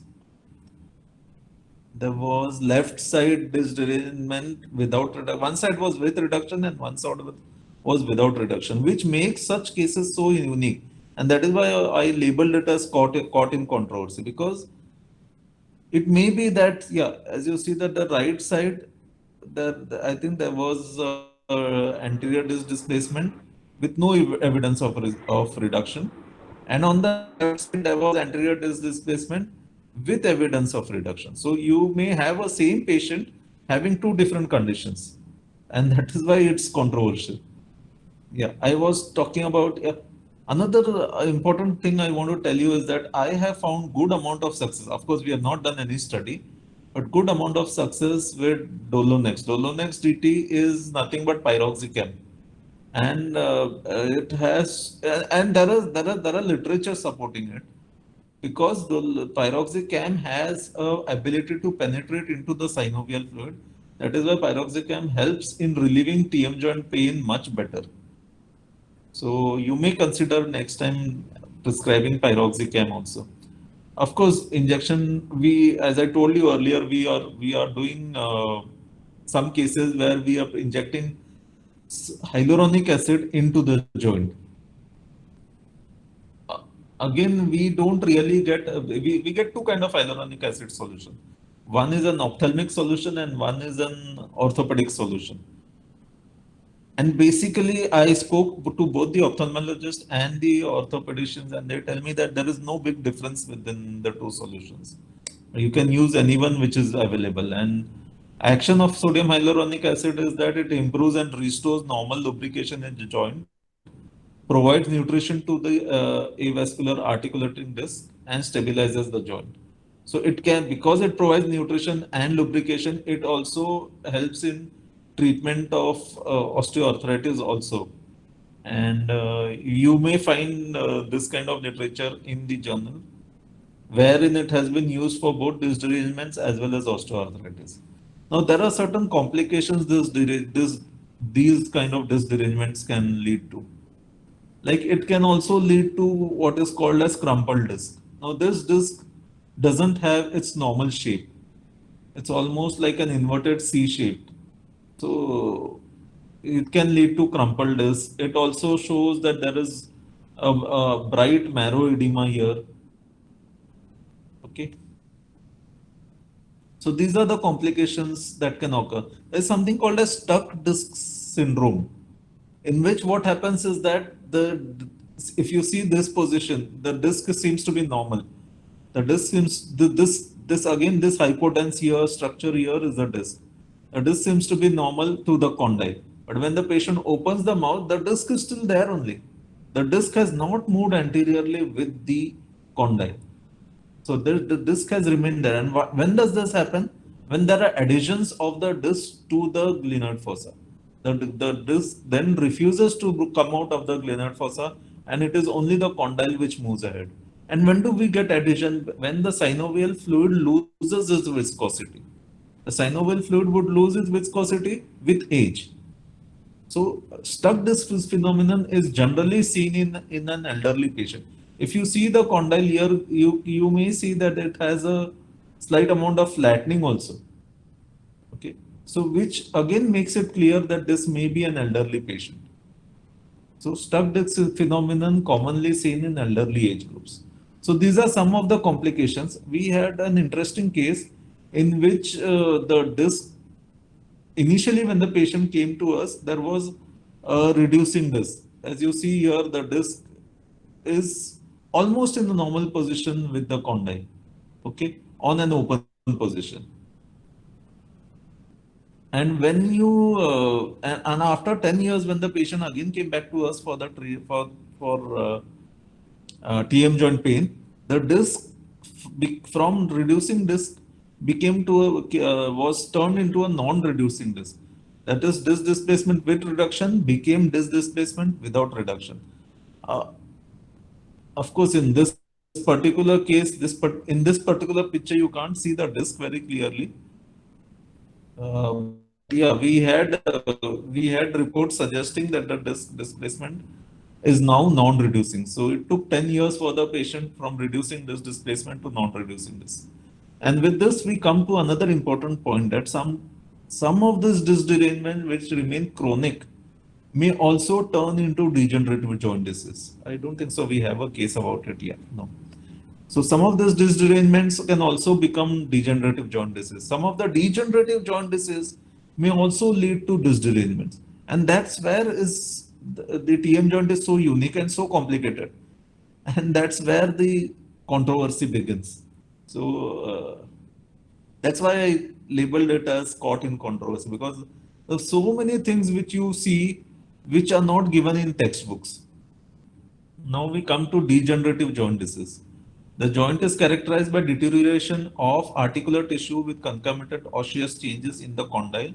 left side disc derangement without reduction. One side was with reduction and one side was without reduction, which makes such cases so unique. And that is why I labeled it as caught in controversy, because it may be that, yeah, as you see that the right side, I think there was anterior disc displacement with no evidence of reduction. And on the left side, there was anterior disc displacement with evidence of reduction. So you may have a same patient having two different conditions, and that is why it's controversial. Yeah, I was talking about another important thing I want to tell you is that I have found good amount of success. Of course, we have not done any study, but good amount of success with Dolonex. Dolonex DT is nothing but piroxicam, and it has and there are literature supporting it, because the piroxicam has a ability to penetrate into the synovial fluid. That is why piroxicam helps in relieving TM joint pain much better. So you may consider next time prescribing piroxicam also. Of course, injection, as I told you earlier, we are doing some cases where we are injecting hyaluronic acid into the joint. Again, we don't really get, we get two kind of hyaluronic acid solution. One is an ophthalmic solution and one is an orthopedic solution. And basically, I spoke to both the ophthalmologist and the orthopedicians, and they tell me that there is no big difference within the two solutions. You can use anyone which is available. And action of sodium hyaluronic acid is that it improves and restores normal lubrication in the joint, provides nutrition to the avascular articulating disc, and stabilizes the joint. So it can, because it provides nutrition and lubrication, it also helps in treatment of osteoarthritis also. And you may find this kind of literature in the journal, wherein it has been used for both disc derangements as well as osteoarthritis. Now, there are certain complications these kind of disc derangements can lead to. Like, it can also lead to what is called as crumpled disc. Now, this disc doesn't have its normal shape. It's almost like an inverted C shape. So it can lead to crumpled disc. It also shows that there is a bright marrow edema here. Okay. So these are the complications that can occur. There's something called as stuck disc syndrome, in which what happens is that if you see this position, the disc seems to be normal. The disc seems, this again, this hypodense here structure here is the disc. The disc seems to be normal to the condyle. But when the patient opens the mouth, the disc is still there only. The disc has not moved anteriorly with the condyle. So the disc has remained there. And when does this happen? When there are adhesions of the disc to the glenoid fossa. The disc then refuses to come out of the glenoid fossa, and it is only the condyle which moves ahead. And when do we get adhesion? When the synovial fluid loses its viscosity. The synovial fluid would lose its viscosity with age. So stuck disc phenomenon is generally seen in an elderly patient. If you see the condyle here, you may see that it has a slight amount of flattening also. Okay, so which again makes it clear that this may be an elderly patient. So stuck disc phenomenon commonly seen in elderly age groups. So these are some of the complications. We had an interesting case in which the disc initially when the patient came to us, there was a reducing disc. As you see here, the disc is almost in the normal position with the condyle, okay, on an open position. And when you and after 10 years, when the patient again came back to us for the TM joint pain, the disc from reducing disc became to was turned into a non-reducing disc. That is, disc displacement with reduction became disc displacement without reduction. Of course, in this particular case, in this particular picture, you can't see the disc very clearly. Yeah, we had reports suggesting that the disc displacement is now non-reducing. So it took 10 years for the patient from reducing disc displacement to non-reducing disc. And with this, we come to another important point that some of this disc derangement which remain chronic may also turn into degenerative joint disease. I don't think so. We have a case about it yet. No. So some of these disc derangements can also become degenerative joint disease. Some of the degenerative joint disease may also lead to disc derangements. And that's where is the TM joint is so unique and so complicated. And that's where the controversy begins. So that's why I labeled it as caught in controversy, because there's so many things which you see which are not given in textbooks. Now we come to degenerative joint disease. The joint is characterized by deterioration of articular tissue with concomitant osseous changes in the condyle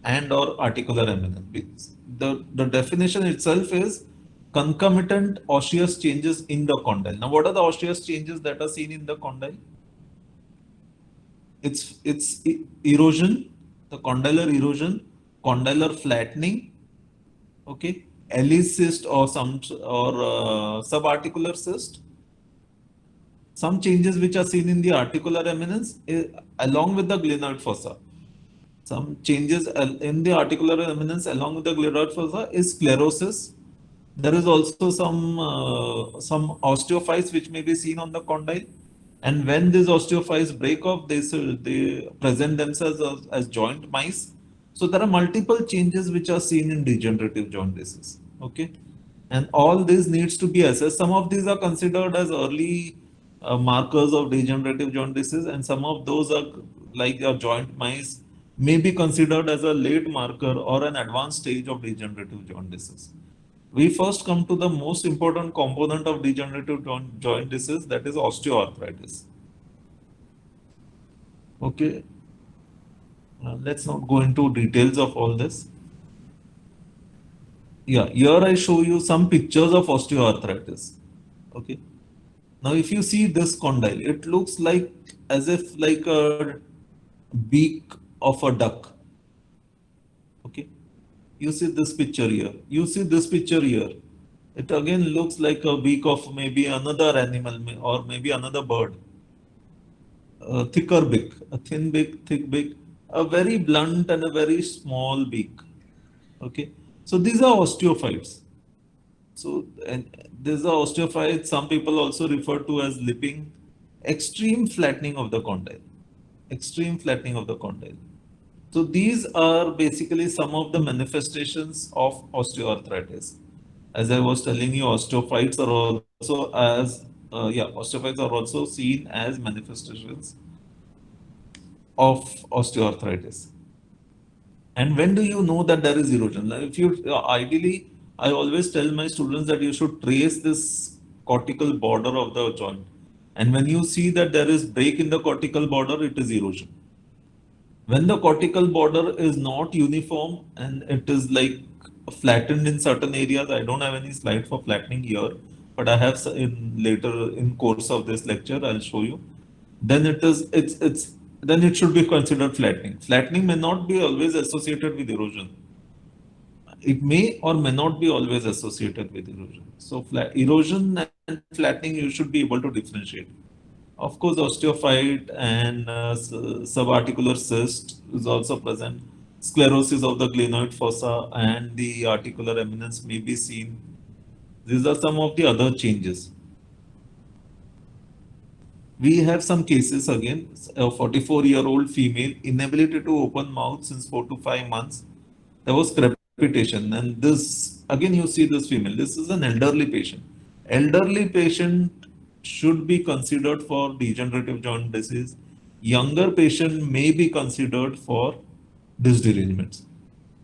and or articular eminence. The definition itself is concomitant osseous changes in the condyle. Now, what are the osseous changes that are seen in the condyle? It's erosion, the condylar erosion, condylar flattening, okay, Ellis cyst or subarticular cyst. Some changes which are seen in the articular eminence along with the glenoid fossa. Some changes in the articular eminence along with the glenoid fossa is sclerosis. There is also some osteophytes which may be seen on the condyle. And when these osteophytes break off, they present themselves as joint mice. So there are multiple changes which are seen in degenerative joint disease. Okay, and all this needs to be assessed. Some of these are considered as early markers of degenerative joint disease, and some of those are like your joint mice may be considered as a late marker or an advanced stage of degenerative joint disease. We first come to the most important component of degenerative joint disease, that is osteoarthritis. Okay, let's not go into details of all this. Yeah, here I show you some pictures of osteoarthritis. Okay, now if you see this condyle, it looks like as if like a beak of a duck. Okay. You see this picture here. You see this picture here. It again looks like a beak of maybe another animal or maybe another bird. A thicker beak, a thin beak, thick beak, a very blunt and a very small beak. Okay. So these are osteophytes. So and these are osteophytes. Some people also refer to as lipping. Extreme flattening of the condyle. Extreme flattening of the condyle. So these are basically some of the manifestations of osteoarthritis. As I was telling you, osteophytes are also osteophytes are also seen as manifestations of osteoarthritis. And when do you know that there is erosion? If you ideally, I always tell my students that you should trace this cortical border of the joint. And when you see that there is break in the cortical border, it is erosion. When the cortical border is not uniform and it is like flattened in certain areas, I don't have any slide for flattening here, but I have in later in course of this lecture, I'll show you. Then then it should be considered flattening. Flattening may not be always associated with erosion. It may or may not be always associated with erosion. So erosion and flattening, you should be able to differentiate. Of course, osteophyte and subarticular cyst is also present. Sclerosis of the glenoid fossa and the articular eminence may be seen. These are some of the other changes. We have some cases again, a 44-year-old female, inability to open mouth since 4 to 5 months. There was crepitation, and this, again you see this female, this is an elderly patient. Elderly patient should be considered for degenerative joint disease. Younger patient may be considered for disc derangements.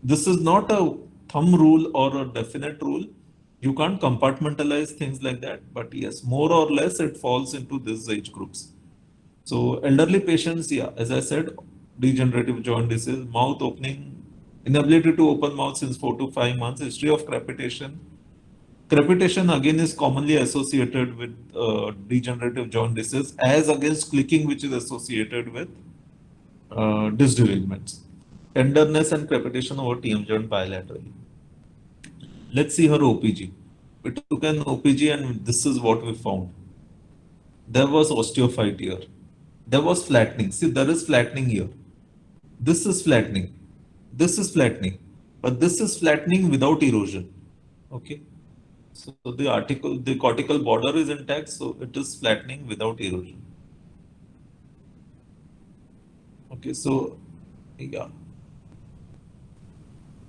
This is not a thumb rule or a definite rule. You can't compartmentalize things like that, but yes, more or less it falls into these age groups. So elderly patients, yeah, as I said, degenerative joint disease, mouth opening, inability to open mouth since 4 to 5 months, history of crepitation. Crepitation again is commonly associated with degenerative joint disease as against clicking, which is associated with disc derangements. Tenderness and crepitation over TM joint bilaterally. Let's see her OPG. We took an OPG and this is what we found. There was osteophyte here. There was flattening. See, there is flattening here. This is flattening. This is flattening. But this is flattening without erosion. Okay. So the cortical border is intact, so it is flattening without erosion. Okay, so yeah.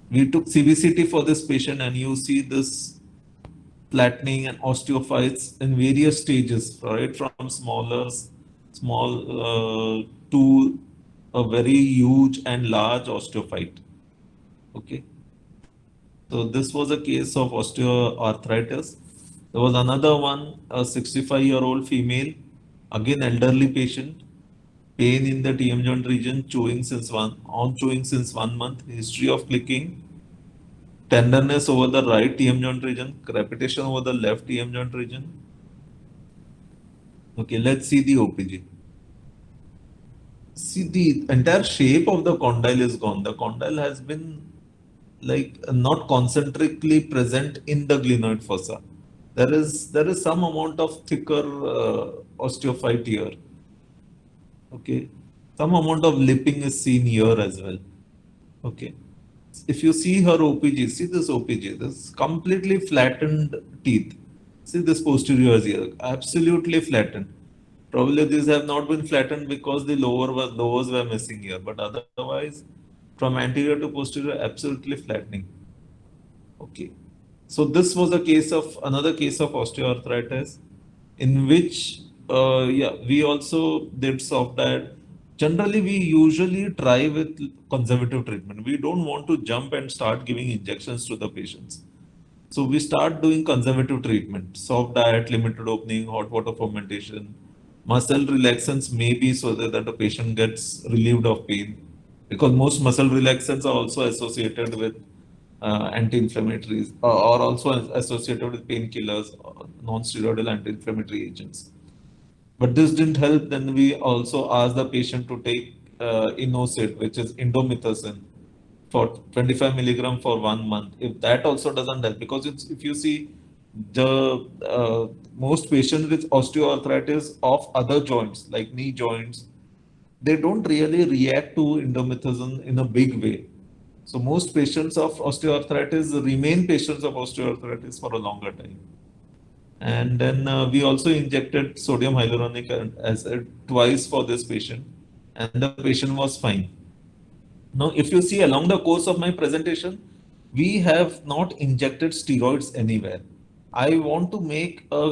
We took CBCT for this patient and you see this flattening and osteophytes in various stages, right? From small to a very huge and large osteophyte. Okay. So this was a case of osteoarthritis. There was another one, a 65-year-old female, again elderly patient, pain in the TM joint region, chewing since 1 month, history of clicking, tenderness over the right TM joint region, crepitation over the left TM joint region. Okay, let's see the OPG. See, the entire shape of the condyle is gone. The condyle has been like not concentrically present in the glenoid fossa. There is some amount of thicker osteophyte here. Okay, some amount of lipping is seen here as well. Okay, if you see her OPG, see this OPG, this completely flattened teeth. See this posterior here, absolutely flattened. Probably these have not been flattened because the lowers were missing here, but otherwise, from anterior to posterior, absolutely flattening. Okay, so this was another case of osteoarthritis, in which we also did soft diet. Generally, we usually try with conservative treatment. We don't want to jump and start giving injections to the patients. So we start doing conservative treatment, soft diet, limited opening, hot water fermentation, muscle relaxants maybe so that the patient gets relieved of pain. Because most muscle relaxants are also associated with anti-inflammatories or also associated with painkillers, non-steroidal anti-inflammatory agents. But this didn't help. Then we also asked the patient to take Inosyd, which is indomethacin, for 25 milligram for 1 month. If that also doesn't help, because if you see the most patients with osteoarthritis of other joints like knee joints, they don't really react to indomethacin in a big way. So most patients of osteoarthritis remain patients of osteoarthritis for a longer time. And then we also injected sodium hyaluronic acid twice for this patient, and the patient was fine. Now, if you see along the course of my presentation, we have not injected steroids anywhere. I want to make I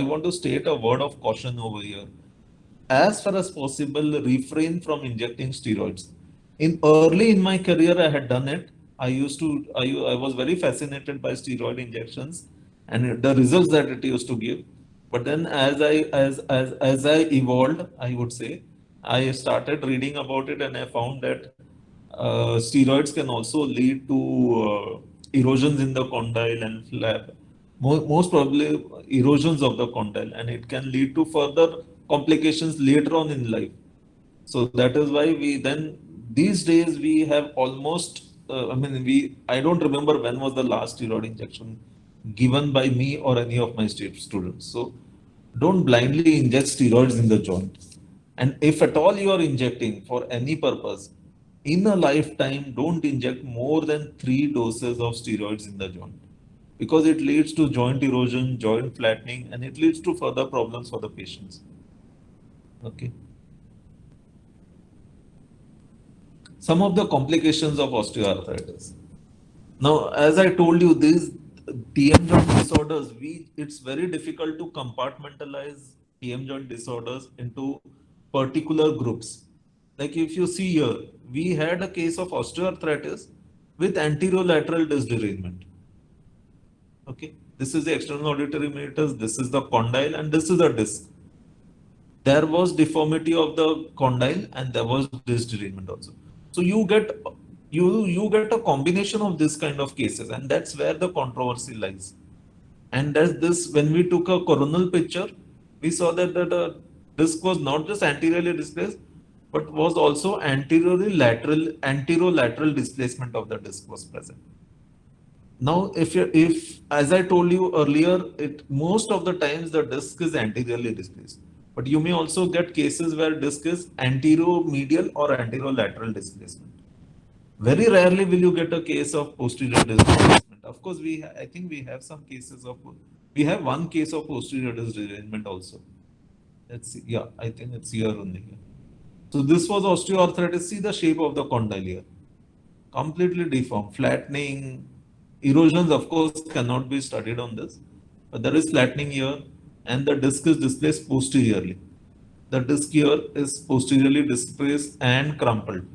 want to state a word of caution over here. As far as possible, refrain from injecting steroids. Early in my career, I had done it. I was very fascinated by steroid injections and the results that it used to give. But then as I evolved, I would say, I started reading about it and I found that steroids can also lead to erosions in the condyle and flap. Most probably erosions of the condyle, and it can lead to further complications later on in life. So that is why we then these days we have almost I don't remember when was the last steroid injection given by me or any of my state students. So don't blindly inject steroids in the joint. And if at all you are injecting for any purpose, in a lifetime, don't inject more than 3 doses of steroids in the joint because it leads to joint erosion, joint flattening, and it leads to further problems for the patients. Okay. Some of the complications of osteoarthritis. Now, as I told you, these TM joint disorders, it's very difficult to compartmentalize TM joint disorders into particular groups. Like if you see here, we had a case of osteoarthritis with anterolateral disc derangement. Okay, this is the external auditory meatus, this is the condyle, and this is the disc. There was deformity of the condyle and there was disc derangement also. So you get a combination of this kind of cases, and that's where the controversy lies. And as this, when we took a coronal picture, we saw that the disc was not just anteriorly displaced, but was also anterolateral displacement of the disc was present. Now, if as I told you earlier, most of the times the disc is anteriorly displaced, but you may also get cases where disc is anteromedial or anterolateral displacement. Very rarely will you get a case of posterior disc displacement. Of course, I think we have some cases of, we have one case of posterior disc derangement also. Let's see, yeah, I think it's here only. So this was osteoarthritis. See the shape of the condyle here. Completely deformed, flattening, erosions of course cannot be studied on this, but there is flattening here and the disc is displaced posteriorly. The disc here is posteriorly displaced and crumpled.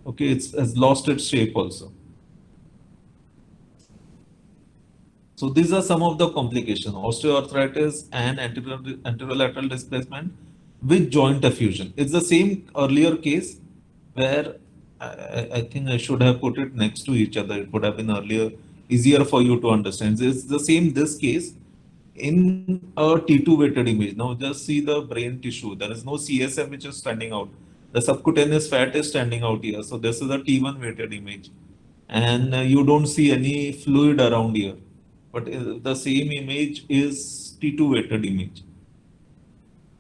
Okay, it has lost its shape also. So these are some of the complications: osteoarthritis and anterolateral displacement with joint effusion. It's the same earlier case where I think I should have put it next to each other. It would have been easier for you to understand. It's the same this case in a T2 weighted image. Now just see the brain tissue. There is no CSF which is standing out. The subcutaneous fat is standing out here. So this is a T1 weighted image. And you don't see any fluid around here. But the same image is T2 weighted image.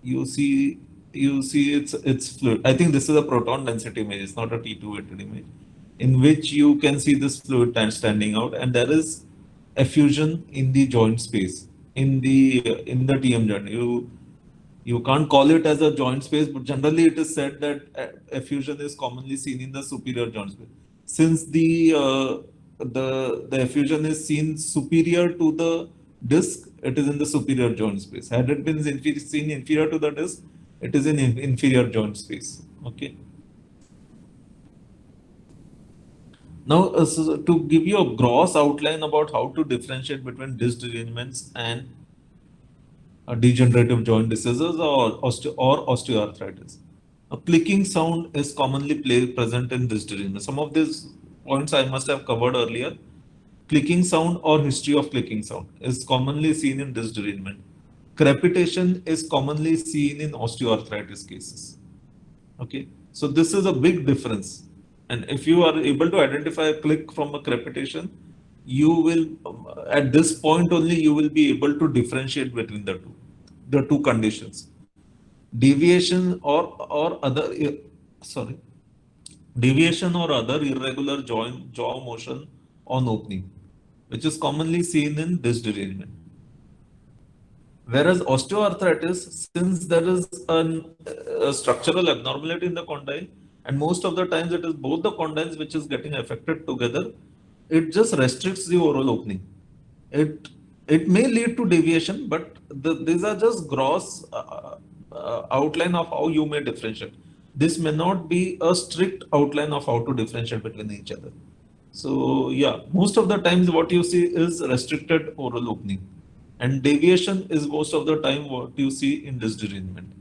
You see it's fluid. I think this is a proton density image. It's not a T2 weighted image, in which you can see this fluid standing out, and there is effusion in the joint space in the TM joint. You can't call it as a joint space, but generally it is said that effusion is commonly seen in the superior joint space. Since the effusion is seen superior to the disc, it is in the superior joint space. Had it been seen inferior to the disc, it is in inferior joint space. Okay. Now, so to give you a gross outline about how to differentiate between disc derangements and degenerative joint diseases or osteoarthritis. A clicking sound is commonly present in disc derangement. Some of these points I must have covered earlier. Clicking sound or history of clicking sound is commonly seen in disc derangement. Crepitation is commonly seen in osteoarthritis cases. Okay, so this is a big difference. And if you are able to identify a click from a crepitation, you will, at this point only, you will be able to differentiate between the two conditions. Deviation or other irregular jaw motion on opening, which is commonly seen in disc derangement. Whereas osteoarthritis, since there is a structural abnormality in the condyle, and most of the times it is both the condyles which is getting affected together, it just restricts the oral opening. It may lead to deviation, but these are just gross outline of how you may differentiate. This may not be a strict outline of how to differentiate between each other. So yeah, most of the times what you see is restricted oral opening. and deviation is most of the time what you see in disc derangement.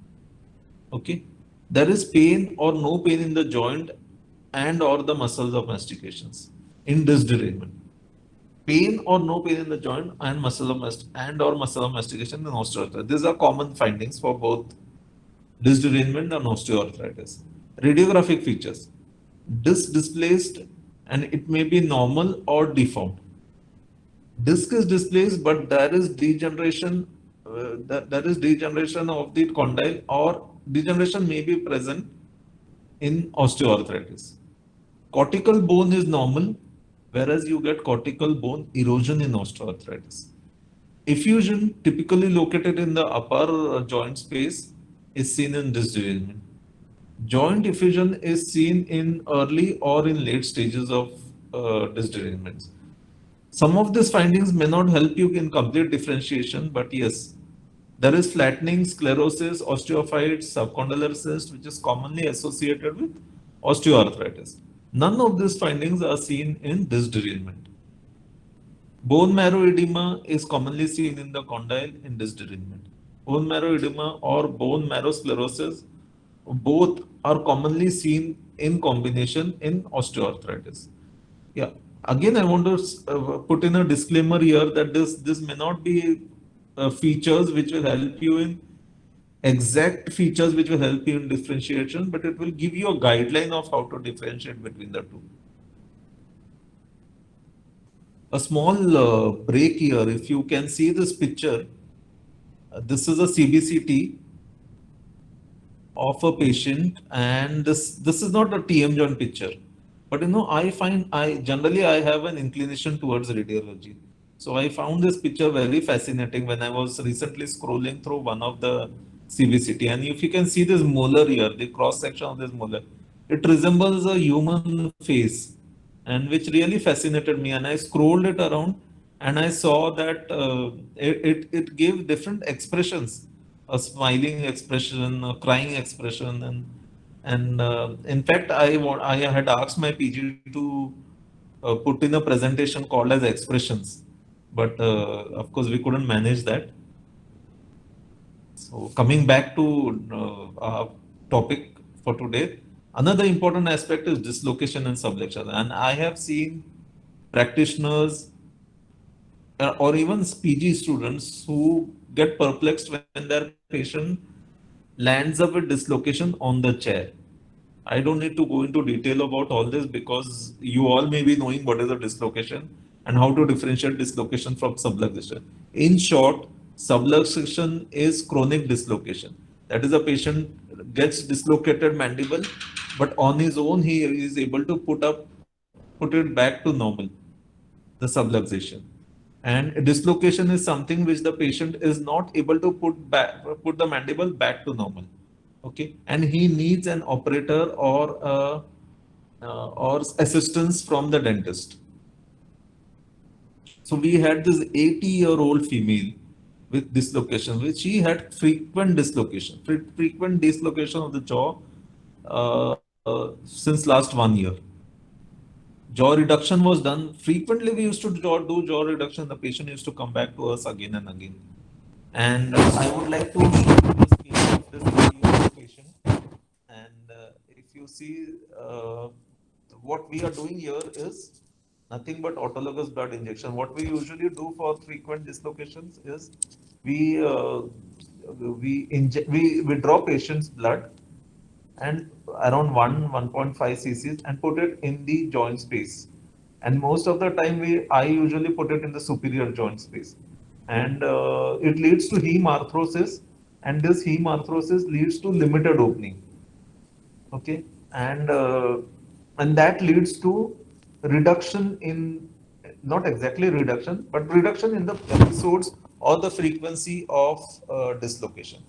Okay, there is pain or no pain in the joint and or the muscles of mastications in disc derangement. Pain or no pain in the joint and muscle of mastication in osteoarthritis. These are common findings for both disc derangement and osteoarthritis. Radiographic features: disc displaced, and it may be normal or deformed. Disc is displaced, but there is degeneration. There is degeneration of the condyle, or degeneration may be present in osteoarthritis. Cortical bone is normal, whereas you get cortical bone erosion in osteoarthritis. Effusion, typically located in the upper joint space, is seen in disc derangement. Joint effusion is seen in early or in late stages of disc derangements. Some of these findings may not help you in complete differentiation, but yes, there is flattening, sclerosis, osteophytes, subcondylar cyst, which is commonly associated with osteoarthritis. None of these findings are seen in disc derangement. Bone marrow edema is commonly seen in the condyle in disc derangement. Bone marrow edema or bone marrow sclerosis, both are commonly seen in combination in osteoarthritis. Yeah. Again, I want to put in a disclaimer here that this may not be features which will help you in exact features which will help you in differentiation, but it will give you a guideline of how to differentiate between the two. A small break here. If you can see this picture, this is a CBCT of a patient, and this is not a TM joint picture. But I find I have an inclination towards radiology. So I found this picture very fascinating when I was recently scrolling through one of the CBCT. And if you can see this molar here, the cross section of this molar, it resembles a human face, and which really fascinated me. And I scrolled it around, and I saw that it gave different expressions, a smiling expression, a crying expression, and in fact, I had asked my PG to put in a presentation called as expressions, but of course we couldn't manage that. So coming back to our topic for today, another important aspect is dislocation and subluxation, and I have seen practitioners or even PG students who get perplexed when their patient lands up with dislocation on the chair. I don't need to go into detail about all this because you all may be knowing what is a dislocation and how to differentiate dislocation from subluxation. In short, subluxation is chronic dislocation. That is, a patient gets dislocated mandible, but on his own he is able to put it back to normal, the subluxation. And dislocation is something which the patient is not able to put the mandible back to normal. Okay, and he needs an operator or assistance from the dentist. So we had this 80-year-old female with dislocation, which she had frequent dislocation of the jaw since last 1 year. Jaw reduction was done. Frequently, we used to do jaw reduction. The patient used to come back to us again and again. And I would like to show you this case of this 80-year-old patient. And if you see, what we are doing here is nothing but autologous blood injection. What we usually do for frequent dislocations is we draw patient's blood and around 1.5 cc's and put it in the joint space. And most of the time I usually put it in the superior joint space. And it leads to heme arthrosis, and this heme arthrosis leads to limited opening. Okay, and that leads to reduction in, not exactly reduction, but reduction in the episodes or the frequency of dislocation.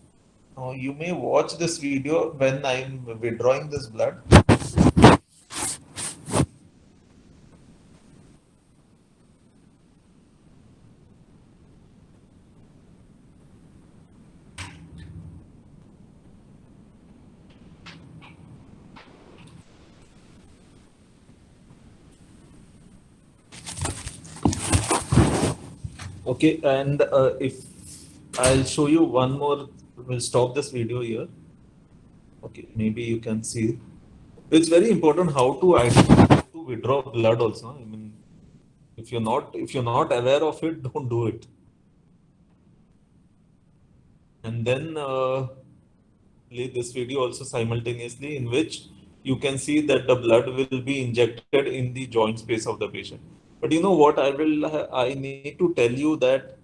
Now you may watch this video when I'm withdrawing this blood. Okay, and if I'll show you one more, we'll stop this video here. Okay, maybe you can see. It's very important how to to withdraw blood also. I mean, if you're not aware of it, don't do it. And then play this video also simultaneously, in which you can see that the blood will be injected in the joint space of the patient. But you know what? I need to tell you that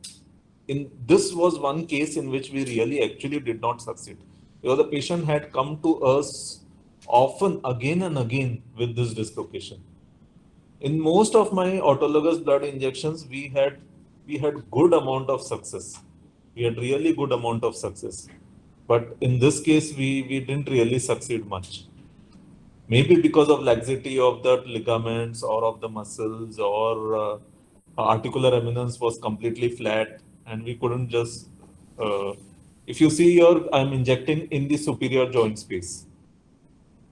this was one case in which we really actually did not succeed. Because the patient had come to us often again and again with this dislocation. In most of my autologous blood injections, we had good amount of success. We had really good amount of success. But in this case, we didn't really succeed much. Maybe because of laxity of the ligaments or of the muscles, or articular eminence was completely flat and we couldn't just. If you see here, I'm injecting in the superior joint space.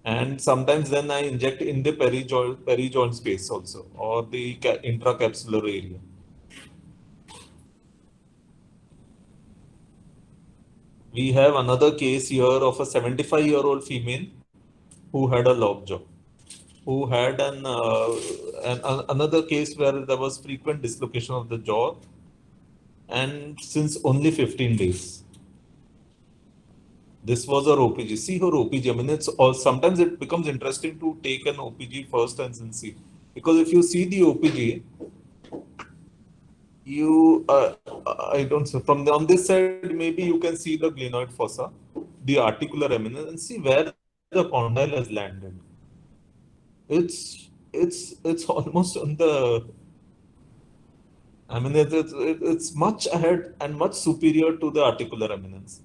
And sometimes then I inject in the peri-joint space also, or the intracapsular area. We have another case here of a 75-year-old female who had a lockjaw, who had another case where there was frequent dislocation of the jaw, and since only 15 days. This was her OPG. See her OPG. I mean, or sometimes it becomes interesting to take an OPG first and then see. Because if you see the OPG, I don't know, on this side, maybe you can see the glenoid fossa, the articular eminence, and see where the condyle has landed. It's almost on the. I mean, it's much ahead and much superior to the articular eminence.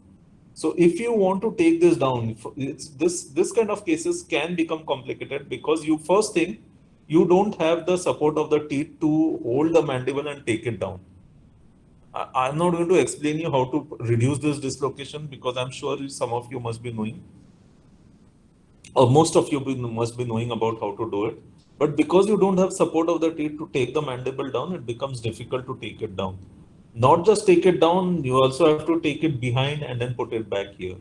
So if you want to take this down, this kind of cases can become complicated, because you first thing, you don't have the support of the teeth to hold the mandible and take it down. I'm not going to explain you how to reduce this dislocation, because I'm sure some of you must be knowing, or most of you must be knowing about how to do it. But because you don't have support of the teeth to take the mandible down, it becomes difficult to take it down. Not just take it down, you also have to take it behind and then put it back here.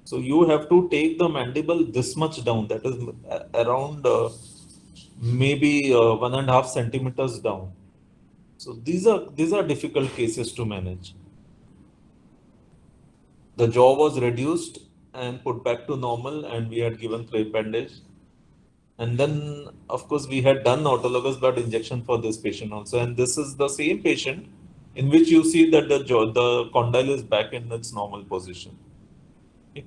So you have to take the mandible this much down, that is around maybe 1.5 centimeters down. So these are difficult cases to manage. The jaw was reduced and put back to normal, and we had given thread bandage. And then, of course, we had done autologous blood injection for this patient also. And this is the same patient in which you see that the condyle is back in its normal position. Okay.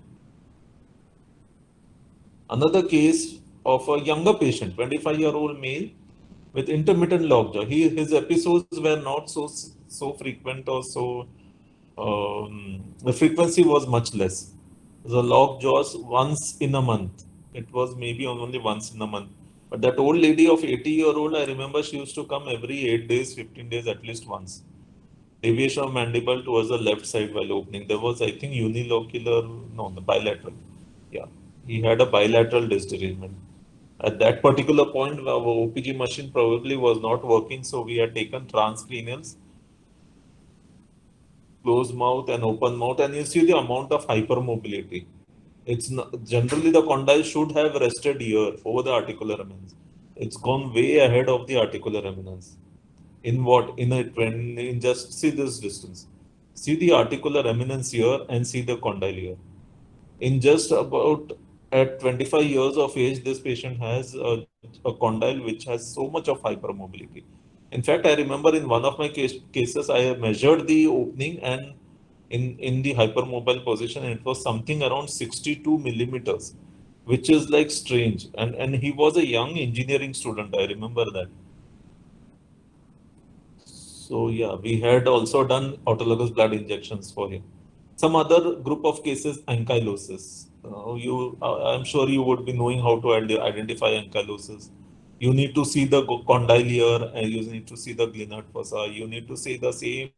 Another case of a younger patient, 25-year-old male with intermittent lockjaw. His episodes were not so frequent, or so the frequency was much less. The lockjaws once in a month. It was maybe only once in a month. But that old lady of 80-year-old, I remember she used to come every 8 days, 15 days at least once. Deviation of mandible towards the left side while opening. There was, I think, the bilateral. Yeah, he had a bilateral disc derangement. At that particular point, our OPG machine probably was not working, so we had taken transcranials, closed mouth and open mouth, and you see the amount of hypermobility. It's not, generally the condyle should have rested here over the articular eminence. It's gone way ahead of the articular eminence. In what? In just see this distance. See the articular eminence here and see the condyle here. In just about at 25 years of age, this patient has a condyle which has so much of hypermobility. In fact, I remember in one of my cases, I measured the opening and in the hypermobile position, and it was something around 62 millimeters, which is like strange. And he was a young engineering student, I remember that. So yeah, we had also done autologous blood injections for him. Some other group of cases, ankylosis. I'm sure you would be knowing how to identify ankylosis. You need to see the condyle here, and you need to see the glenoid fossa. You need to see the same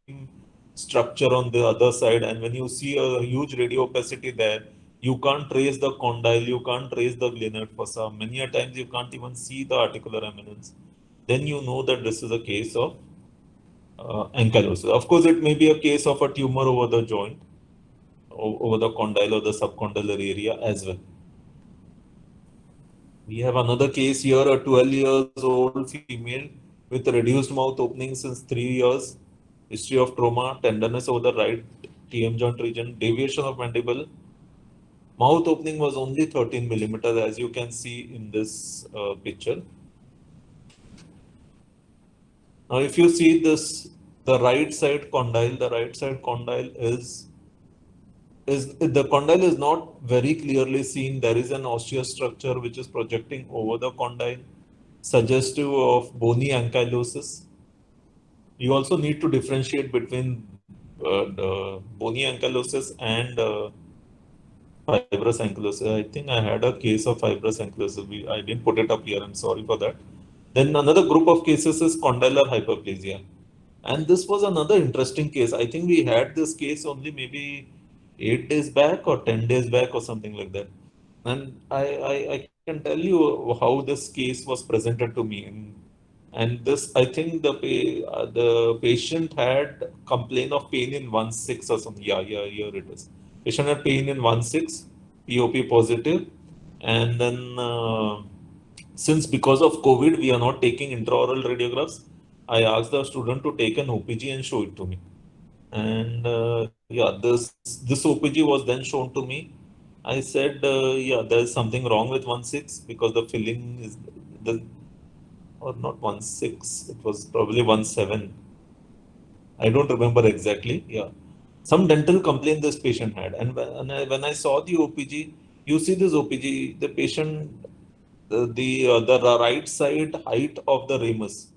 structure on the other side. And when you see a huge radio opacity there, you can't trace the condyle, you can't trace the glenoid fossa. Many a times you can't even see the articular eminence. Then you know that this is a case of ankylosis. Of course, it may be a case of a tumor over the joint, over the condyle or the subcondylar area as well. We have another case here, a 12 years old female with reduced mouth opening since 3 years, history of trauma, tenderness over the right TM joint region, deviation of mandible. Mouth opening was only 13 millimeters, as you can see in this picture. Now, if you see this, the right side condyle is the condyle is not very clearly seen. There is an osseous structure which is projecting over the condyle, suggestive of bony ankylosis. You also need to differentiate between the bony ankylosis and fibrous ankylosis. I think I had a case of fibrous ankylosis. I didn't put it up here. I'm sorry for that. Then another group of cases is condylar hyperplasia. And this was another interesting case. I think we had this case only maybe 8 days back or 10 days back or something like that. And I can tell you how this case was presented to me. And this, I think the patient had complaint of pain in 1/6 or something. Yeah, here it is. Patient had pain in 1/6, POP positive. And then since because of COVID, we are not taking intraoral radiographs, I asked the student to take an OPG and show it to me. And yeah, this OPG was then shown to me. I said, yeah, there's something wrong with 1/6 because the filling is or not 1/6, it was probably 1/7. I don't remember exactly. Yeah, some dental complaint this patient had, and when I saw the OPG, you see this OPG, the patient, the right side height of the ramus.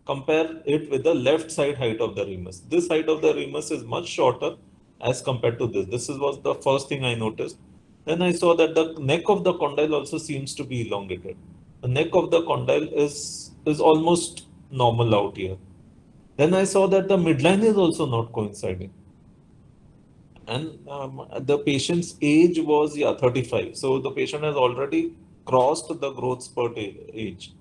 Compare it with the left side height of the ramus. This height of the ramus is much shorter as compared to this. This was the first thing I noticed. Then I saw that the neck of the condyle also seems to be elongated. The neck of the condyle is almost normal out here. Then I saw that the midline is also not coinciding. And the patient's age was 35. So the patient has already crossed the growth spurt age.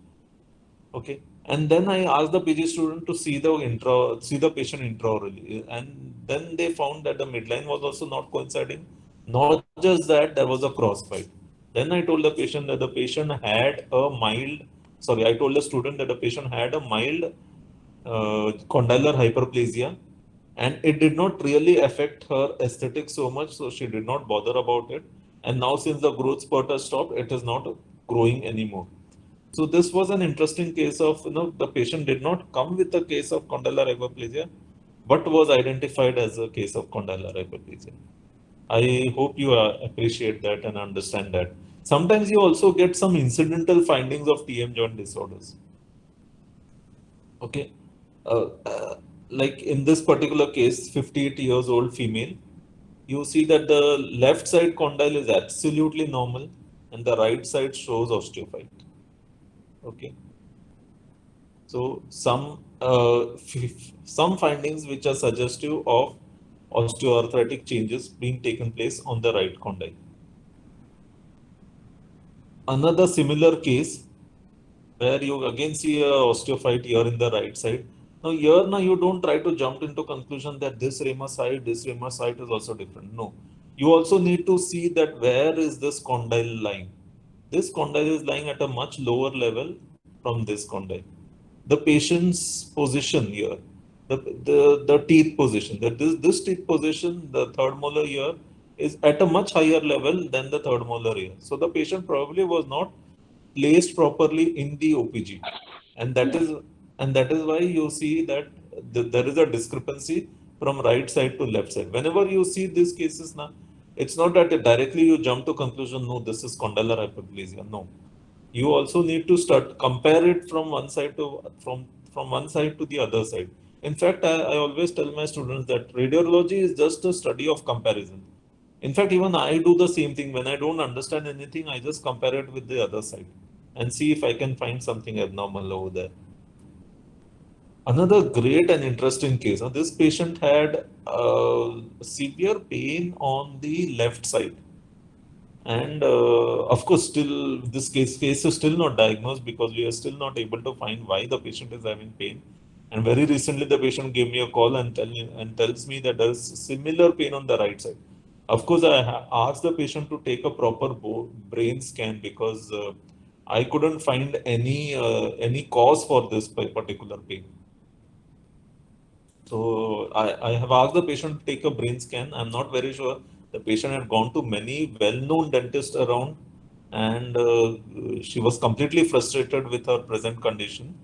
Okay. And then I asked the PG student to see the patient intraorally, and then they found that the midline was also not coinciding. Not just that, there was a crossbite. Then I told the patient that the patient had a mild. Sorry, I told the student that the patient had a mild condylar hyperplasia, and it did not really affect her aesthetics so much, so she did not bother about it. And now, since the growth spurt has stopped, it is not growing anymore. So this was an interesting case of, the patient did not come with a case of condylar hyperplasia, but was identified as a case of condylar hyperplasia. I hope you appreciate that and understand that. Sometimes you also get some incidental findings of TM joint disorders. Okay. Like in this particular case, 58 years old female, you see that the left side condyle is absolutely normal and the right side shows osteophyte. Okay. So some findings which are suggestive of osteoarthritic changes being taken place on the right condyle. Another similar case where you again see a osteophyte here in the right side. Now you don't try to jump into conclusion that this ramus height is also different. No, you also need to see that where is this condyle lying. This condyle is lying at a much lower level from this condyle. The patient's position here, the teeth position, this teeth position, the third molar here is at a much higher level than the third molar here. So the patient probably was not placed properly in the OPG, and that is why you see that there is a discrepancy from right side to left side. Whenever you see these cases now, it's not that directly you jump to conclusion, no, this is condylar hyperplasia. No, you also need to compare it from one side to the other side. In fact, I always tell my students that radiology is just a study of comparison. In fact, even I do the same thing. When I don't understand anything, I just compare it with the other side and see if I can find something abnormal over there. Another great and interesting case. Now, this patient had severe pain on the left side. And of course, still this case is still not diagnosed because we are still not able to find why the patient is having pain. And very recently, the patient gave me a call and tells me that there is similar pain on the right side. Of course, I asked the patient to take a proper brain scan because I couldn't find any cause for this particular pain. So I have asked the patient to take a brain scan. I'm not very sure. The patient had gone to many well-known dentists around, and she was completely frustrated with her present condition.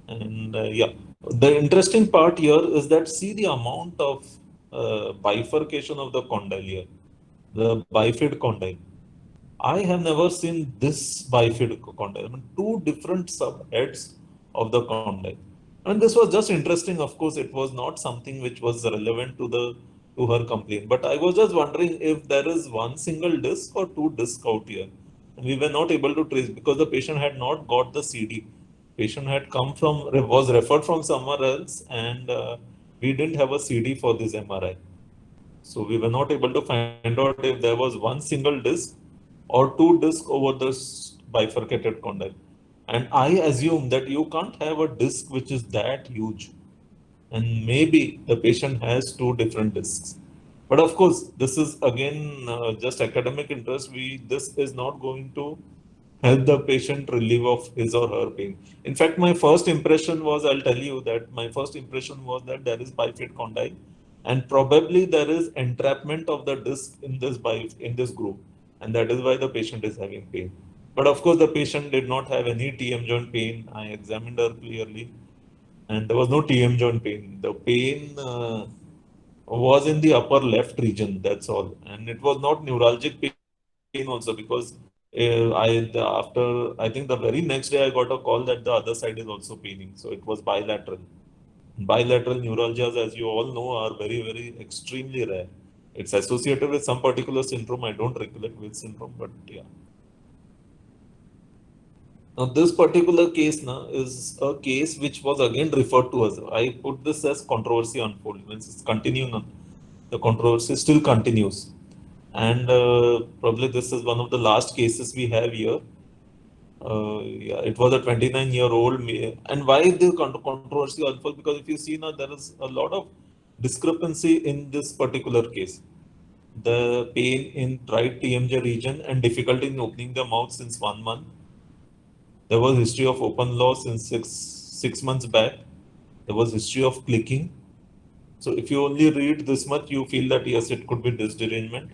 And yeah, the interesting part here is that see the amount of bifurcation of the condyle here, the bifid condyle. I have never seen this bifid condyle. I mean, two different subheads of the condyle. And this was just interesting. Of course, it was not something which was relevant to her complaint. But I was just wondering if there is one single disc or two discs out here. And we were not able to trace because the patient had not got the CD. Patient had come from was referred from somewhere else, and we didn't have a CD for this MRI. So we were not able to find out if there was one single disc or two discs over this bifurcated condyle. And I assume that you can't have a disc which is that huge. And maybe the patient has two different discs. But of course, this is again just academic interest. This is not going to help the patient relieve of his or her pain. In fact, my first impression was, I'll tell you that my first impression was that there is bifid condyle, and probably there is entrapment of the disc in this groove, and that is why the patient is having pain. But of course, the patient did not have any TM joint pain. I examined her clearly, and there was no TM joint pain. The pain was in the upper left region. That's all, and it was not neuralgic pain also because after I think the very next day I got a call that the other side is also paining. So it was bilateral. Bilateral neuralgias, as you all know, are very extremely rare. It's associated with some particular syndrome. I don't recollect which syndrome, but yeah. Now, this particular case now is a case which was again referred to us. I put this as controversy unfold. Means it's continuing on. The controversy still continues. And probably this is one of the last cases we have here. Yeah, it was a 29-year-old. And why the controversy unfold? Because if you see now, there is a lot of discrepancy in this particular case. The pain in right TMJ region and difficulty in opening the mouth since 1 month. There was history of open law since six months back. There was history of clicking. So if you only read this much, you feel that yes, it could be disc derangement.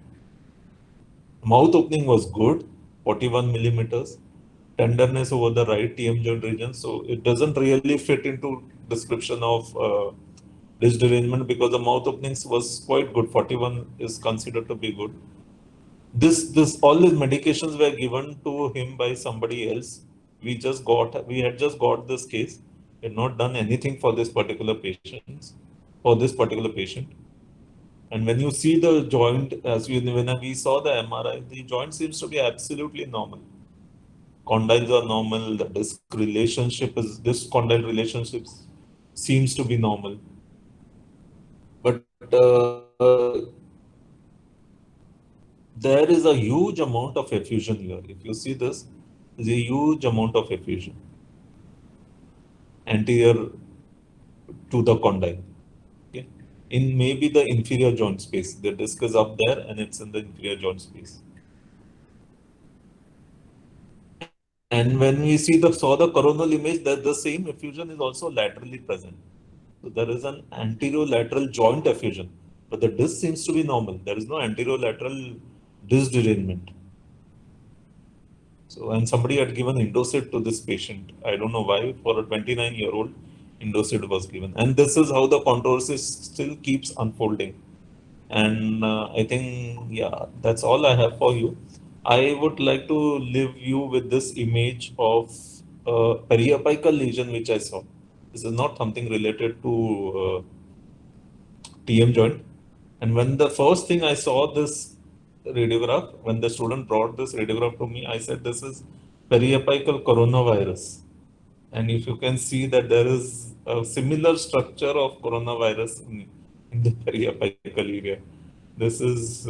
Mouth opening was good, 41 millimeters. Tenderness over the right TM joint region. So it doesn't really fit into description of disc derangement because the mouth openings was quite good. 41 is considered to be good. All these medications were given to him by somebody else. We had just got this case. We had not done anything for this particular patient. And when you see the joint, when we saw the MRI, the joint seems to be absolutely normal. Condyles are normal. The disc condyle relationships seems to be normal. But there is a huge amount of effusion here. If you see this, there's a huge amount of effusion anterior to the condyle. Okay. In maybe the inferior joint space. The disc is up there and it's in the inferior joint space. And when we saw the coronal image, that the same effusion is also laterally present. So there is an anterolateral joint effusion, but the disc seems to be normal. There is no anterolateral disc derangement. So, and somebody had given Indocid to this patient. I don't know why, for a 29-year-old, Indocid was given. And this is how the controversy still keeps unfolding. And I think, yeah, that's all I have for you. I would like to leave you with this image of a periapical lesion which I saw. This is not something related to TM joint. And when the first thing I saw this radiograph, when the student brought this radiograph to me, I said, this is periapical coronavirus. And if you can see that there is a similar structure of coronavirus in the periapical area. This is,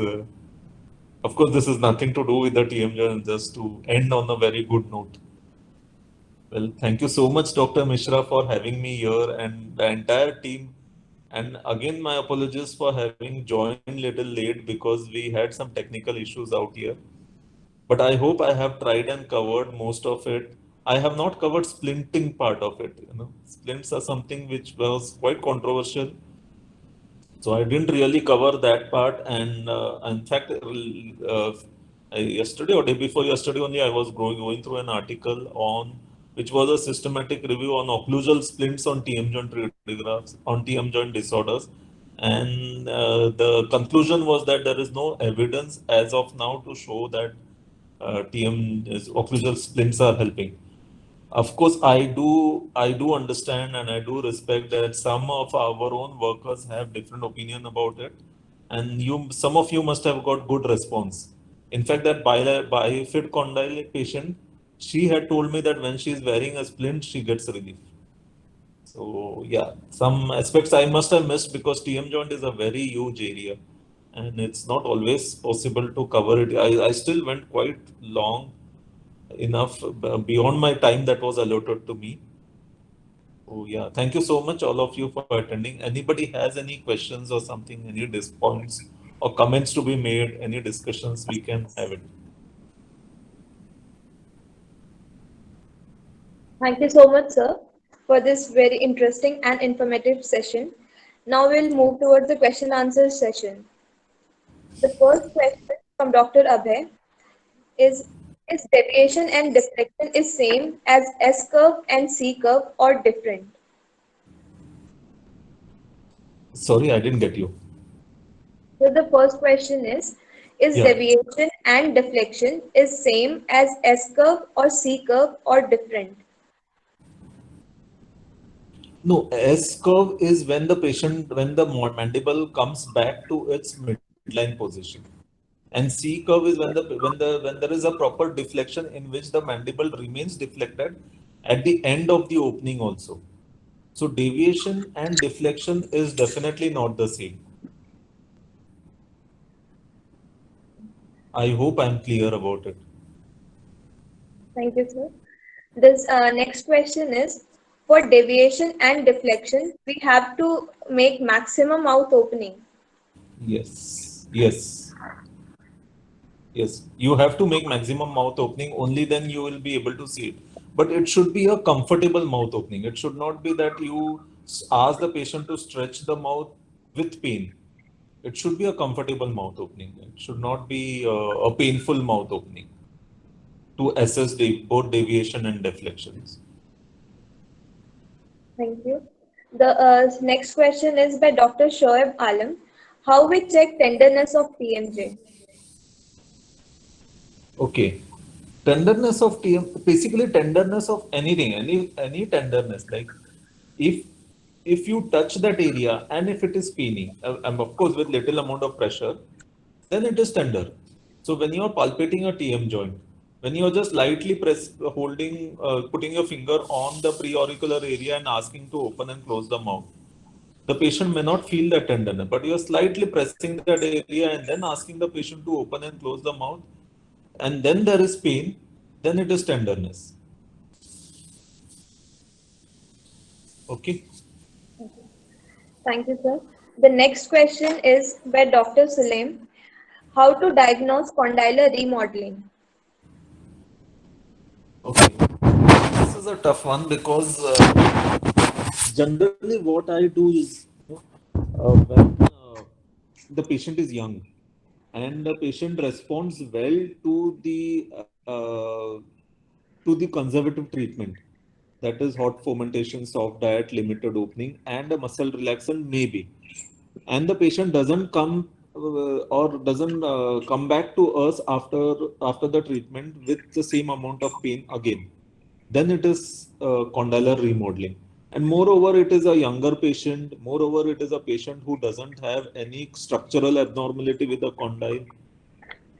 of course, this is nothing to do with the TM joint, just to end on a very good note. Well, thank you so much, Dr. Mishra, for having me here and the entire team. And again, my apologies for having joined little late because we had some technical issues out here. But I hope I have tried and covered most of it. I have not covered splinting part of it. Splints are something which was quite controversial. So I didn't really cover that part. And in fact, yesterday or day before yesterday only, I was going through an article on which was a systematic review on occlusal splints on TM joint radiographs, on TM joint disorders. And the conclusion was that there is no evidence as of now to show that occlusal splints are helping. Of course, I do understand and I do respect that some of our own workers have different opinion about it, and some of you must have got good response. In fact, that bifid condyle patient, she had told me that when she is wearing a splint, she gets relief. So yeah, some aspects I must have missed because TM joint is a very huge area, and it's not always possible to cover it. I still went quite long enough beyond my time that was allotted to me. Oh yeah, thank you so much all of you for attending. Anybody has any questions or something, any points or comments to be made, any discussions, we can have it. Thank you so much, sir, for this very interesting and informative session. Now we'll move towards the question answer session. The first question from Dr. Abhay is is deviation and deflection is same as S curve and C curve or different? Sorry, I didn't get you. So the first question is Yeah. deviation and deflection is same as S curve or C curve or different? No, S curve is when when the mandible comes back to its midline position. And C curve is when there is a proper deflection in which the mandible remains deflected at the end of the opening also. So deviation and deflection is definitely not the same. I hope I'm clear about it. Thank you, sir. This next question is for deviation and deflection, we have to make maximum mouth opening. Yes, yes, yes. You have to make maximum mouth opening, only then you will be able to see it. But it should be a comfortable mouth opening. It should not be that you ask the patient to stretch the mouth with pain. It should be a comfortable mouth opening. It should not be a painful mouth opening to assess both deviation and deflections. Thank you. The next question is by Dr. Shoaib Alam. How we check tenderness of TMJ? Okay. Tenderness of TM, basically tenderness of anything, any tenderness. Like if if you touch that area and if it is paining, and of course with little amount of pressure, then it is tender. So when you are palpating a TM joint, when you are just lightly putting your finger on the preauricular area and asking to open and close the mouth, the patient may not feel that tenderness, but you are slightly pressing that area and then asking the patient to open and close the mouth, and then there is pain, then it is tenderness. Okay. Thank you, sir. The next question is by Dr. Sulaim. How to diagnose condylar remodeling? Okay. This is a tough one because generally what I do is when the patient is young and the patient responds well to the conservative treatment, that is hot fomentation, soft diet, limited opening, and a muscle relaxant maybe, and the patient doesn't come or doesn't come back to us after the treatment with the same amount of pain again, then it is condylar remodeling. And moreover, it is a younger patient. Moreover, it is a patient who doesn't have any structural abnormality with the condyle.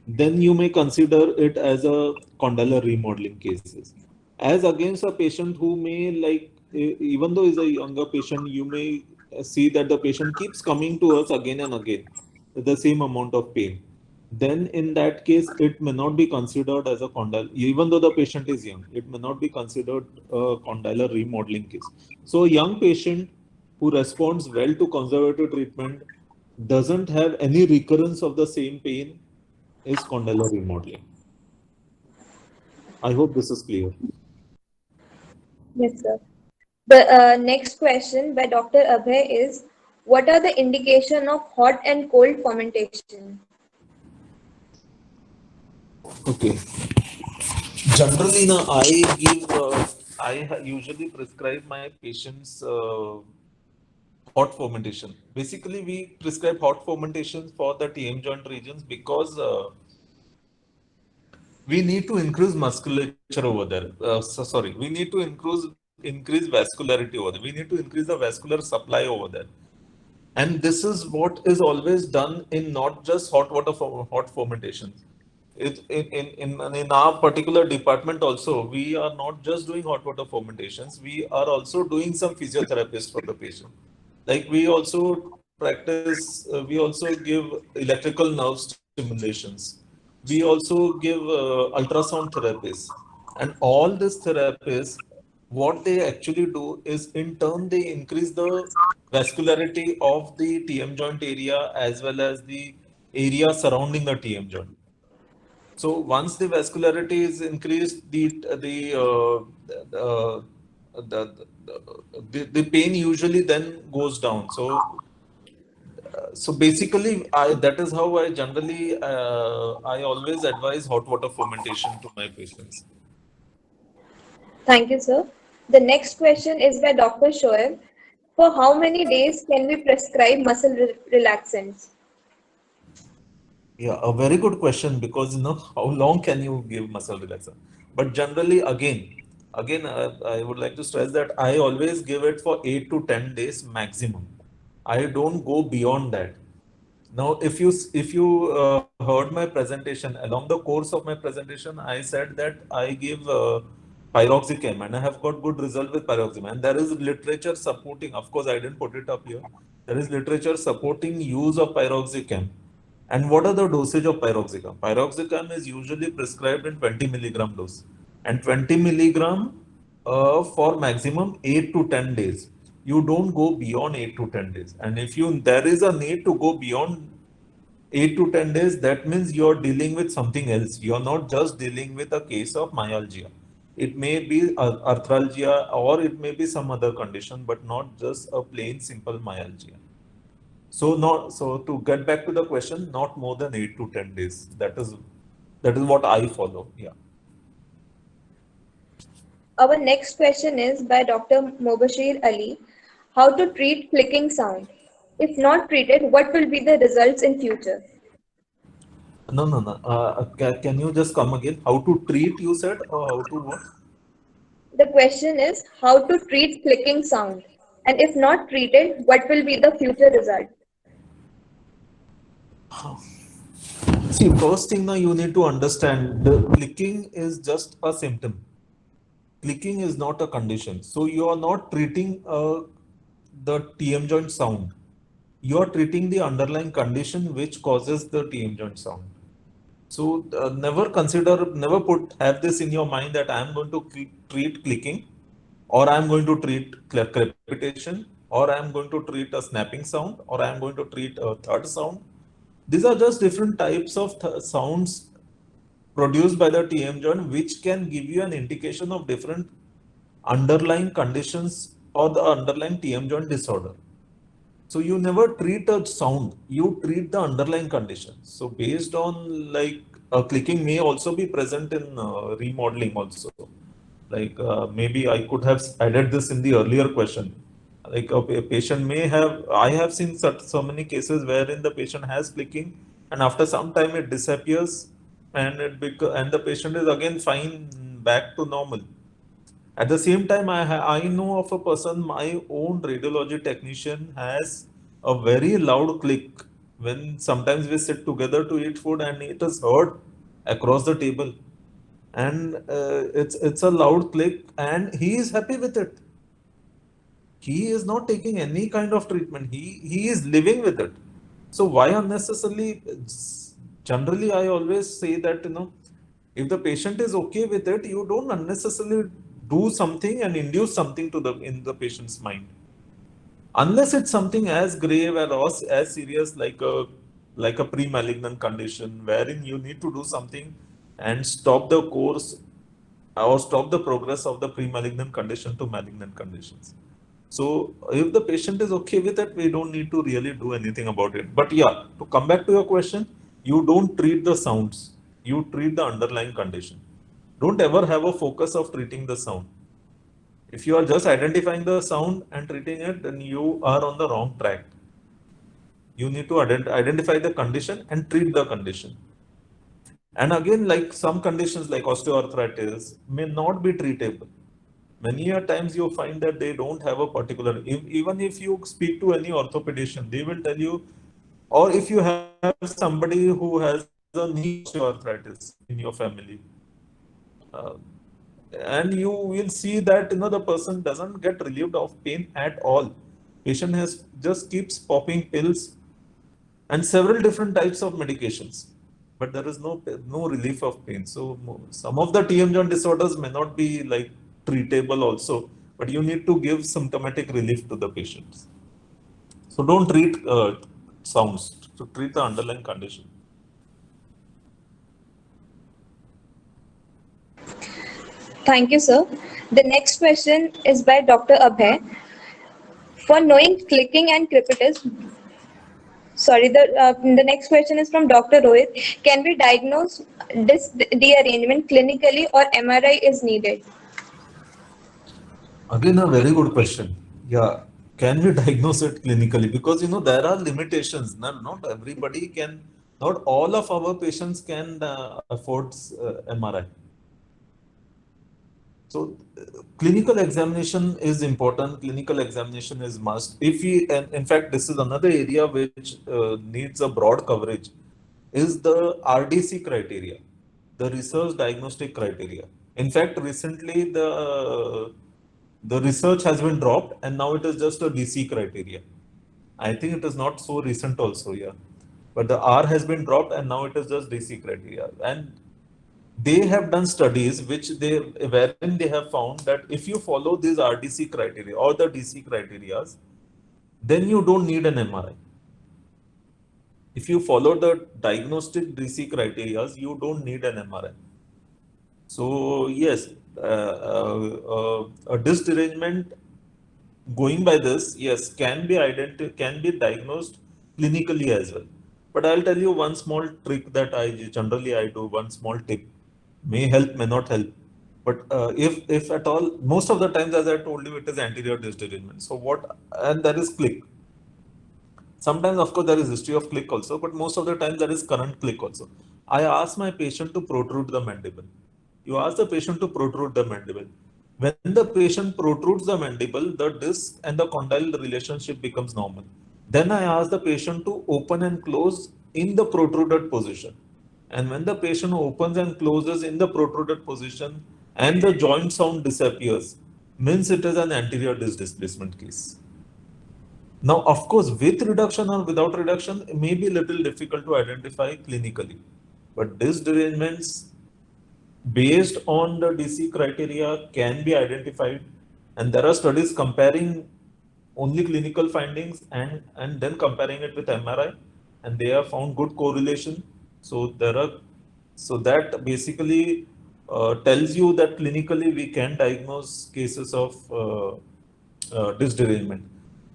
Then you may consider it as a condylar remodeling cases. As against a patient who may even though is a younger patient, you may see that the patient keeps coming to us again and again with the same amount of pain. then in that case, it may not be considered as a condyle, even though the patient is young, it may not be considered a condylar remodeling case. So a young patient who responds well to conservative treatment, doesn't have any recurrence of the same pain, is condylar remodeling. I hope this is clear. Yes, sir. The next question by Dr. Abhay is, what are the indication of hot and cold fermentation? Okay. Generally, now I usually prescribe my patients hot fermentation. Basically, we prescribe hot fermentation for the TM joint regions because we need to increase musculature over there. Sorry, we need to increase vascularity over there. We need to increase the vascular supply over there. And this is what is always done in not just hot fermentation. In our particular department also, we are not just doing hot water fermentations, we are also doing some physiotherapists for the patient. Like we also practice, we also give electrical nerve stimulations. We also give ultrasound therapies. And all these therapies, what they actually do is in turn, they increase the vascularity of the TM joint area as well as the area surrounding the TM joint. So once the vascularity is increased, the pain usually then goes down. So basically, that is how I generally I always advise hot water fermentation to my patients. Thank you, sir. The next question is by Dr. Shoaib. For how many days can we prescribe muscle relaxants? Yeah, a very good question because how long can you give muscle relaxer? But generally, again, I would like to stress that I always give it for 8 to 10 days maximum. I don't go beyond that. Now, if you heard my presentation, along the course of my presentation, I said that I give pyroxicam and I have got good result with pyroxicam. And there is literature supporting. Of course, I didn't put it up here. There is literature supporting use of pyroxicam. And what are the dosage of pyroxicam? Pyroxicam is usually prescribed in 20 milligram dose, and 20 milligram for maximum 8 to 10 days. You don't go beyond 8 to 10 days. And if you there is a need to go beyond 8 to 10 days, that means you're dealing with something else. You're not just dealing with a case of myalgia. It may be arthralgia or it may be some other condition, but not just a plain simple myalgia. So to get back to the question, not more than 8 to 10 days. That is what I follow. Yeah. Our next question is by Dr. Mobashir Ali. How to treat clicking sound? If not treated, what will be the results in future? No. Can you just come again? How to treat, you said, or how to what? The question is how to treat clicking sound, and if not treated, what will be the future result? See, first thing now you need to understand the clicking is just a symptom. Clicking is not a condition. So you are not treating the TM joint sound. You are treating the underlying condition which causes the TM joint sound. So never have this in your mind that I am going to treat clicking, or I am going to treat crepitation, or I am going to treat a snapping sound, or I am going to treat a third sound. These are just different types of sounds produced by the TM joint, which can give you an indication of different underlying conditions or the underlying TM joint disorder. So you never treat a sound, you treat the underlying condition. So based on like clicking may also be present in remodeling also. Like maybe I could have added this in the earlier question. Like a patient may have, I have seen so many cases wherein the patient has clicking and after some time it disappears and and the patient is again fine back to normal. At the same time, I know of a person, my own radiology technician has a very loud click when sometimes we sit together to eat food and it is heard across the table. And it's a loud click and he is happy with it. He is not taking any kind of treatment. He is living with it. So why unnecessarily generally I always say that, if the patient is okay with it, you don't unnecessarily do something and induce something to the in the patient's mind, unless it's something as grave or as serious like a pre-malignant condition wherein you need to do something and stop the course or stop the progress of the pre-malignant condition to malignant conditions. So if the patient is okay with it, we don't need to really do anything about it. But yeah, to come back to your question, you don't treat the sounds, you treat the underlying condition. Don't ever have a focus of treating the sound. If you are just identifying the sound and treating it, then you are on the wrong track. You need to identify the condition and treat the condition. And again, like some conditions like osteoarthritis may not be treatable. Many a times you find that they don't have a particular, even if you speak to any orthopedician, they will tell you, or if you have somebody who has a knee osteoarthritis in your family, uh, and you will see that the person doesn't get relieved of pain at all. Patient has just keeps popping pills and several different types of medications, but there is no relief of pain. So some of the TM joint disorders may not be like treatable also, but you need to give symptomatic relief to the patients. So don't treat sounds, to treat the underlying condition. Thank you, sir. The next question is by Dr. Abhay. For knowing clicking and crepitus, the next question is from Dr. Rohit. Can we diagnose disc dearrangement clinically or MRI is needed? Again, a very good question. Yeah, can we diagnose it clinically? Because there are limitations. Not everybody can. Not all of our patients can afford MRI. So, clinical examination is important. Clinical examination is must. If we, and in fact, this is another area which needs a broad coverage, is the RDC criteria, the research diagnostic criteria. In fact, recently the research has been dropped, and now it is just a DC criteria. I think it is not so recent also, yeah. But the R has been dropped, and now it is just DC criteria. And they have done studies wherein they have found that if you follow these RDC criteria or the DC criteria, then you don't need an MRI. If you follow the diagnostic DC criteria, you don't need an MRI. So yes, a disc derangement, going by this, yes, can be diagnosed clinically as well. But I'll tell you one small trick that I do, one small tip. May help, may not help. But if at all, most of the times, as I told you, it is anterior disc derangement. So and there is click. Sometimes, of course, there is history of click also, but most of the time there is current click also. I ask my patient to protrude the mandible. You ask the patient to protrude the mandible. When the patient protrudes the mandible, the disc and the condyle relationship becomes normal. Then I ask the patient to open and close in the protruded position. And when the patient opens and closes in the protruded position and the joint sound disappears, means it is an anterior disc displacement case. Now, of course, with reduction or without reduction, it may be a little difficult to identify clinically. But disc derangements based on the DC criteria can be identified. And there are studies comparing only clinical findings and then comparing it with MRI. And they have found good correlation. So that basically tells you that clinically we can diagnose cases of disc derangement.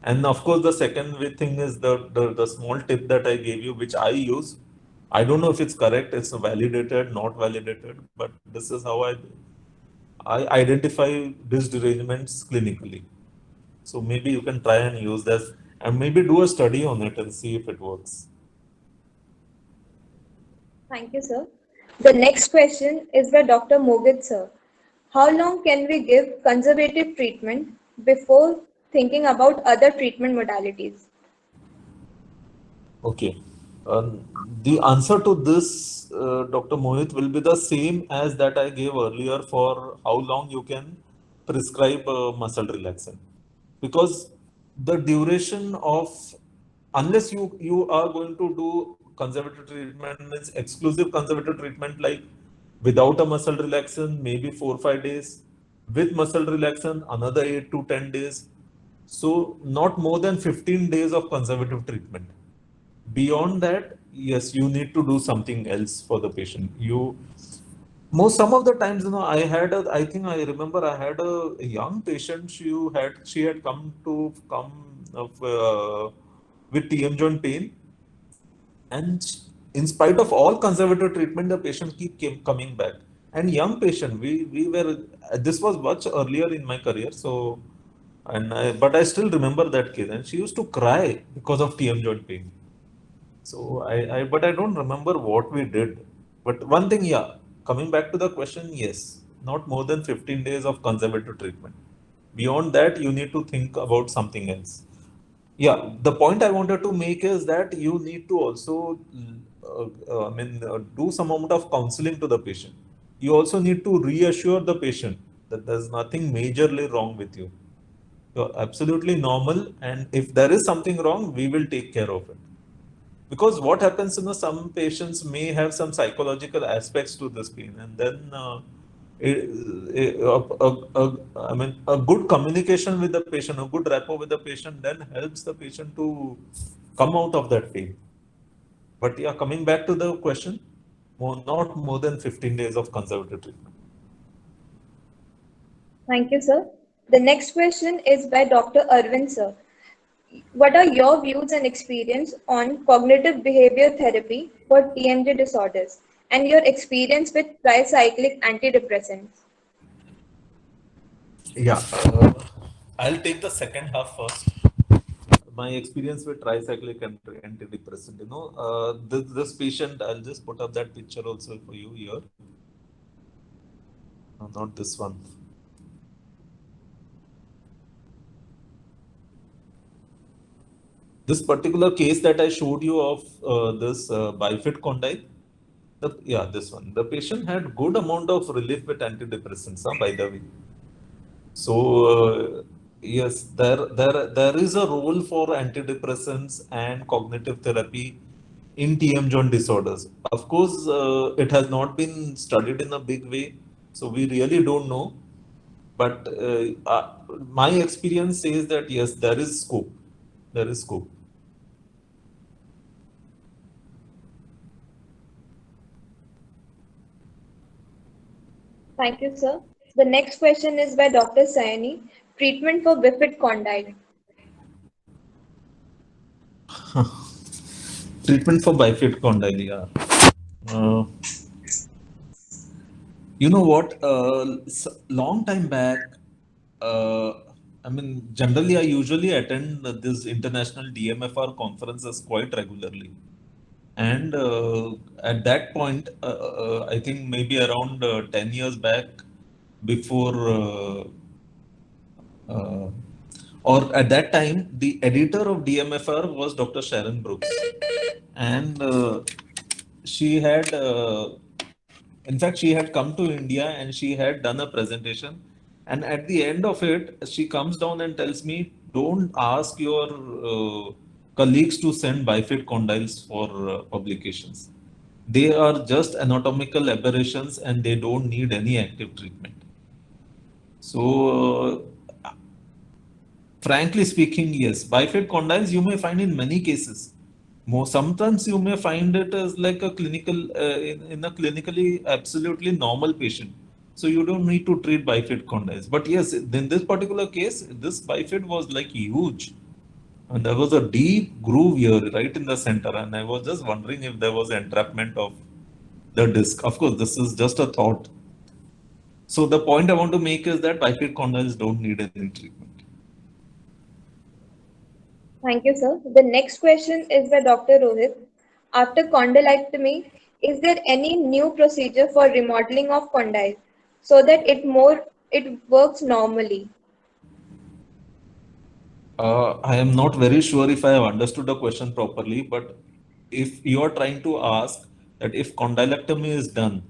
And of course, the second thing is the small tip that I gave you, which I use. I don't know if it's correct, it's validated, not validated, but this is how I identify disc derangements clinically. So maybe you can try and use this and maybe do a study on it and see if it works. Thank you, sir. The next question is by Dr. Mogit, sir. How long can we give conservative treatment before thinking about other treatment modalities? Okay. The answer to this, Dr. Mohit, will be the same as that I gave earlier for how long you can prescribe muscle relaxant. Because the duration of, unless you are going to do conservative treatment means exclusive conservative treatment, like without a muscle relaxation, maybe 4 or 5 days, with muscle relaxation, another 8 to 10 days. So not more than 15 days of conservative treatment. Beyond that, yes, you need to do something else for the patient. Some of the times, I think I remember I had a young patient. She had come with TM joint pain, and in spite of all conservative treatment, the patient keep coming back. And young patient, we were this was much earlier in my career, so but I still remember that case, and she used to cry because of TM joint pain. So but I don't remember what we did. But one thing, yeah, coming back to the question, yes, not more than 15 days of conservative treatment. Beyond that, you need to think about something else. Yeah, the point I wanted to make is that you need to also, do some amount of counseling to the patient. You also need to reassure the patient that there's nothing majorly wrong with you. You're absolutely normal, and if there is something wrong, we will take care of it. Because what happens, some patients may have some psychological aspects to this pain, and then it, a good communication with the patient, a good rapport with the patient, then helps the patient to come out of that pain. But yeah, coming back to the question, not more than 15 days of conservative treatment. Thank you, sir. The next question is by Dr. Arvind, sir. What are your views and experience on cognitive behavior therapy for TMJ disorders and your experience with tricyclic antidepressants? Yeah, I'll take the second half first. My experience with tricyclic antidepressant, this patient, I'll just put up that picture also for you here. No, not this one. This particular case that I showed you of this bifid condyle, this one. The patient had good amount of relief with antidepressants, by the way. So yes, there is a role for antidepressants and cognitive therapy in TM joint disorders. Of course, it has not been studied in a big way, so we really don't know. But my experience says that yes, there is scope. There is scope. Thank you, sir. The next question is by Dr. Sayani. Treatment for bifid condyle. Treatment for bifid condyle, yeah. Uh, you know what? Long time back, generally, I usually attend this international DMFR conferences quite regularly. And at that point, I think maybe around 10 years back, before, uh, or at that time, the editor of DMFR was Dr. Sharon Brooks. And she had, in fact, she had come to India and she had done a presentation. And at the end of it, she comes down and tells me, don't ask your colleagues to send bifid condyles for publications. They are just anatomical aberrations and they don't need any active treatment. So, frankly speaking, yes, bifid condyles you may find in many cases. Sometimes you may find it as like a in a clinically absolutely normal patient. So you don't need to treat bifid condyles. But yes, in this particular case, this bifid was like huge. And there was a deep groove here right in the center. And I was just wondering if there was entrapment of the disc. Of course, this is just a thought. So the point I want to make is that bifid condyles don't need any treatment. Thank you, sir. The next question is by Dr. Rohit. After condylectomy, is there any new procedure for remodeling of condyle so that it works normally? I am not very sure if I have understood the question properly, but if you are trying to ask that if condylectomy is done,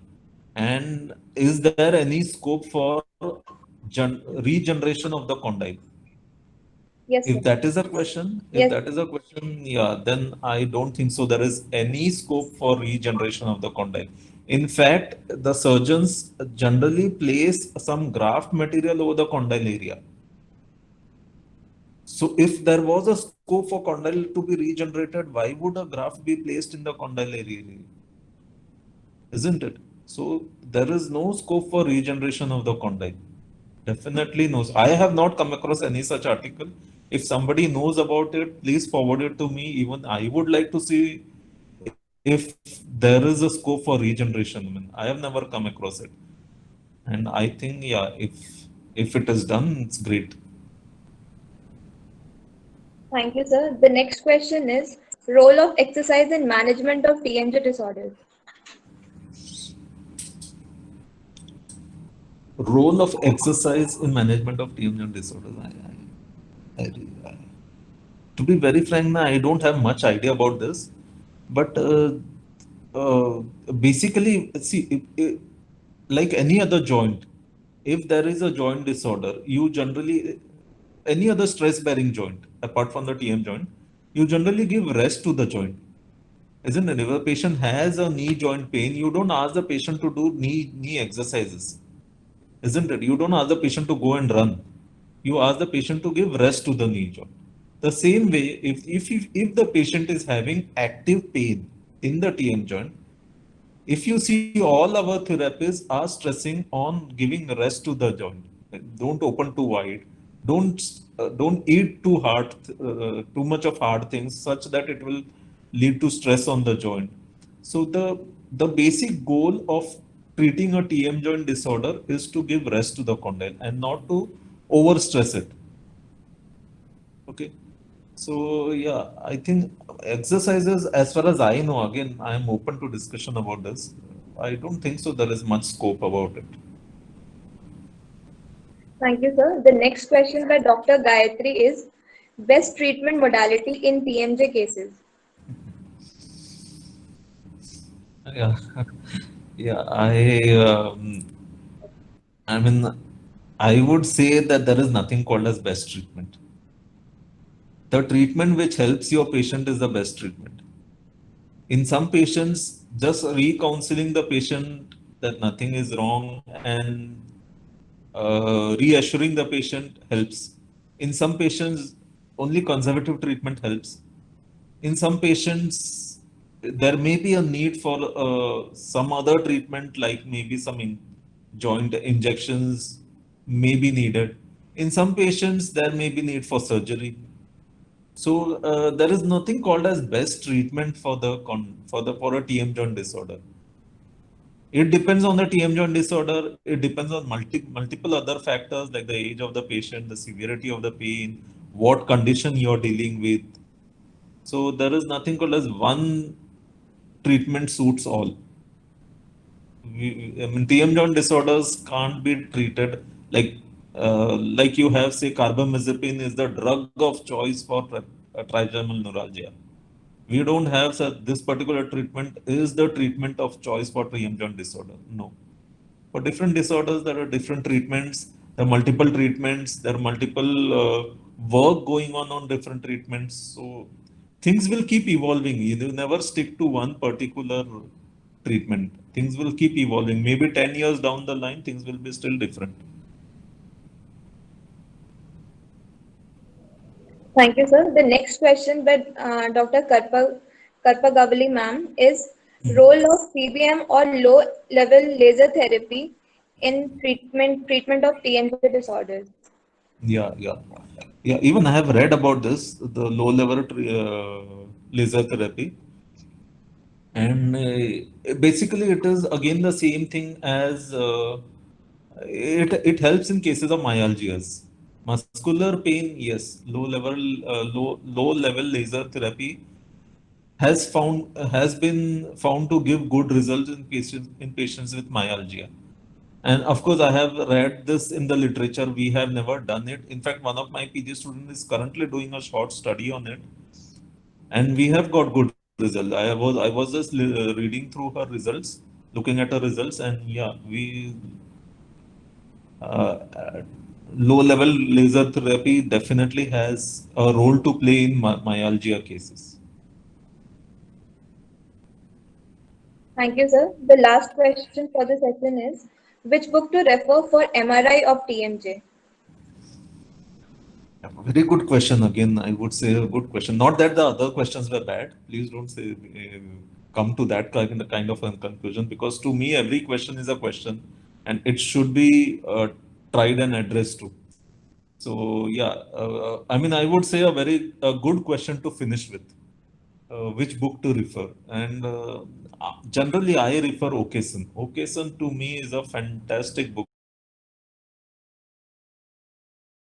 and is there any scope for regeneration of the condyle? Yes, sir. If that is a question, Yes. yeah, then I don't think so. There is any scope for regeneration of the condyle. In fact, the surgeons generally place some graft material over the condyle area. So if there was a scope for condyle to be regenerated, why would a graft be placed in the condyle area? Isn't it? So there is no scope for regeneration of the condyle. Definitely knows. I have not come across any such article. If somebody knows about it, please forward it to me. Even I would like to see if there is a scope for regeneration. I mean, I have never come across it. And I think, yeah, if it is done, it's great. Thank you, sir. The next question is role of exercise in management of TMJ disorders. Role of exercise in management of TMJ disorders. I, to be very frank, I don't have much idea about this, but uh, basically, see, like any other joint, if there is a joint disorder, you generally, any other stress-bearing joint apart from the TM joint, you generally give rest to the joint. Isn't it? If a patient has a knee joint pain, you don't ask the patient to do knee exercises. Isn't it? You don't ask the patient to go and run. You ask the patient to give rest to the knee joint. The same way, if the patient is having active pain in the TM joint, if you see all our therapists are stressing on giving rest to the joint. Don't open too wide. Don't eat too hard, too much of hard things, such that it will lead to stress on the joint. So the basic goal of treating a TM joint disorder is to give rest to the condyle and not to overstress it. Okay. So yeah, I think exercises, as far as I know, again, I am open to discussion about this. I don't think so. There is much scope about it. Thank you, sir. The next question by Dr. Gayatri is best treatment modality in TMJ cases. Yeah, yeah. I mean, I would say that there is nothing called as best treatment. The treatment which helps your patient is the best treatment. In some patients, just recounseling the patient that nothing is wrong and reassuring the patient helps. In some patients, only conservative treatment helps. In some patients, there may be a need for some other treatment, like maybe some joint injections may be needed. In some patients, there may be need for surgery. So there is nothing called as best treatment for for a TM joint disorder. It depends on the TM joint disorder. It depends on multiple other factors like the age of the patient, the severity of the pain, what condition you're dealing with. So there is nothing called as one treatment suits all. I mean, TM joint disorders can't be treated like you have, say, carbamazepine is the drug of choice for trigeminal neuralgia. We don't have this particular treatment is the treatment of choice for TM joint disorder. No. For different disorders, there are different treatments. There are multiple treatments. There are multiple work going on different treatments. So things will keep evolving. You will never stick to one particular treatment. Things will keep evolving. Maybe 10 years down the line, things will be still different. Thank you, sir. The next question by Dr. Karpagavali ma'am is role of PBM or low level laser therapy in treatment of TMJ disorders. Yeah, yeah. Yeah, even I have read about this, the low level laser therapy. And basically, it is again the same thing as it helps in cases of myalgias. Muscular pain, yes, low level laser therapy has been found to give good results in patients with myalgia. And of course, I have read this in the literature. We have never done it. In fact, one of my PG students is currently doing a short study on it, and we have got good results. I was just reading through her results, looking at her results, and yeah, we uh, uh, low-level laser therapy definitely has a role to play in myalgia cases. Thank you, sir. The last question for the session is, which book to refer for MRI of TMJ? Very good question. Again, I would say a good question. Not that the other questions were bad. Please don't say come to that kind of a conclusion, because to me every question is a question, and it should be tried and addressed too. So yeah, I mean, I would say a good question to finish with. Which book to refer? And generally, I refer Okeson. Okeson to me is a fantastic book.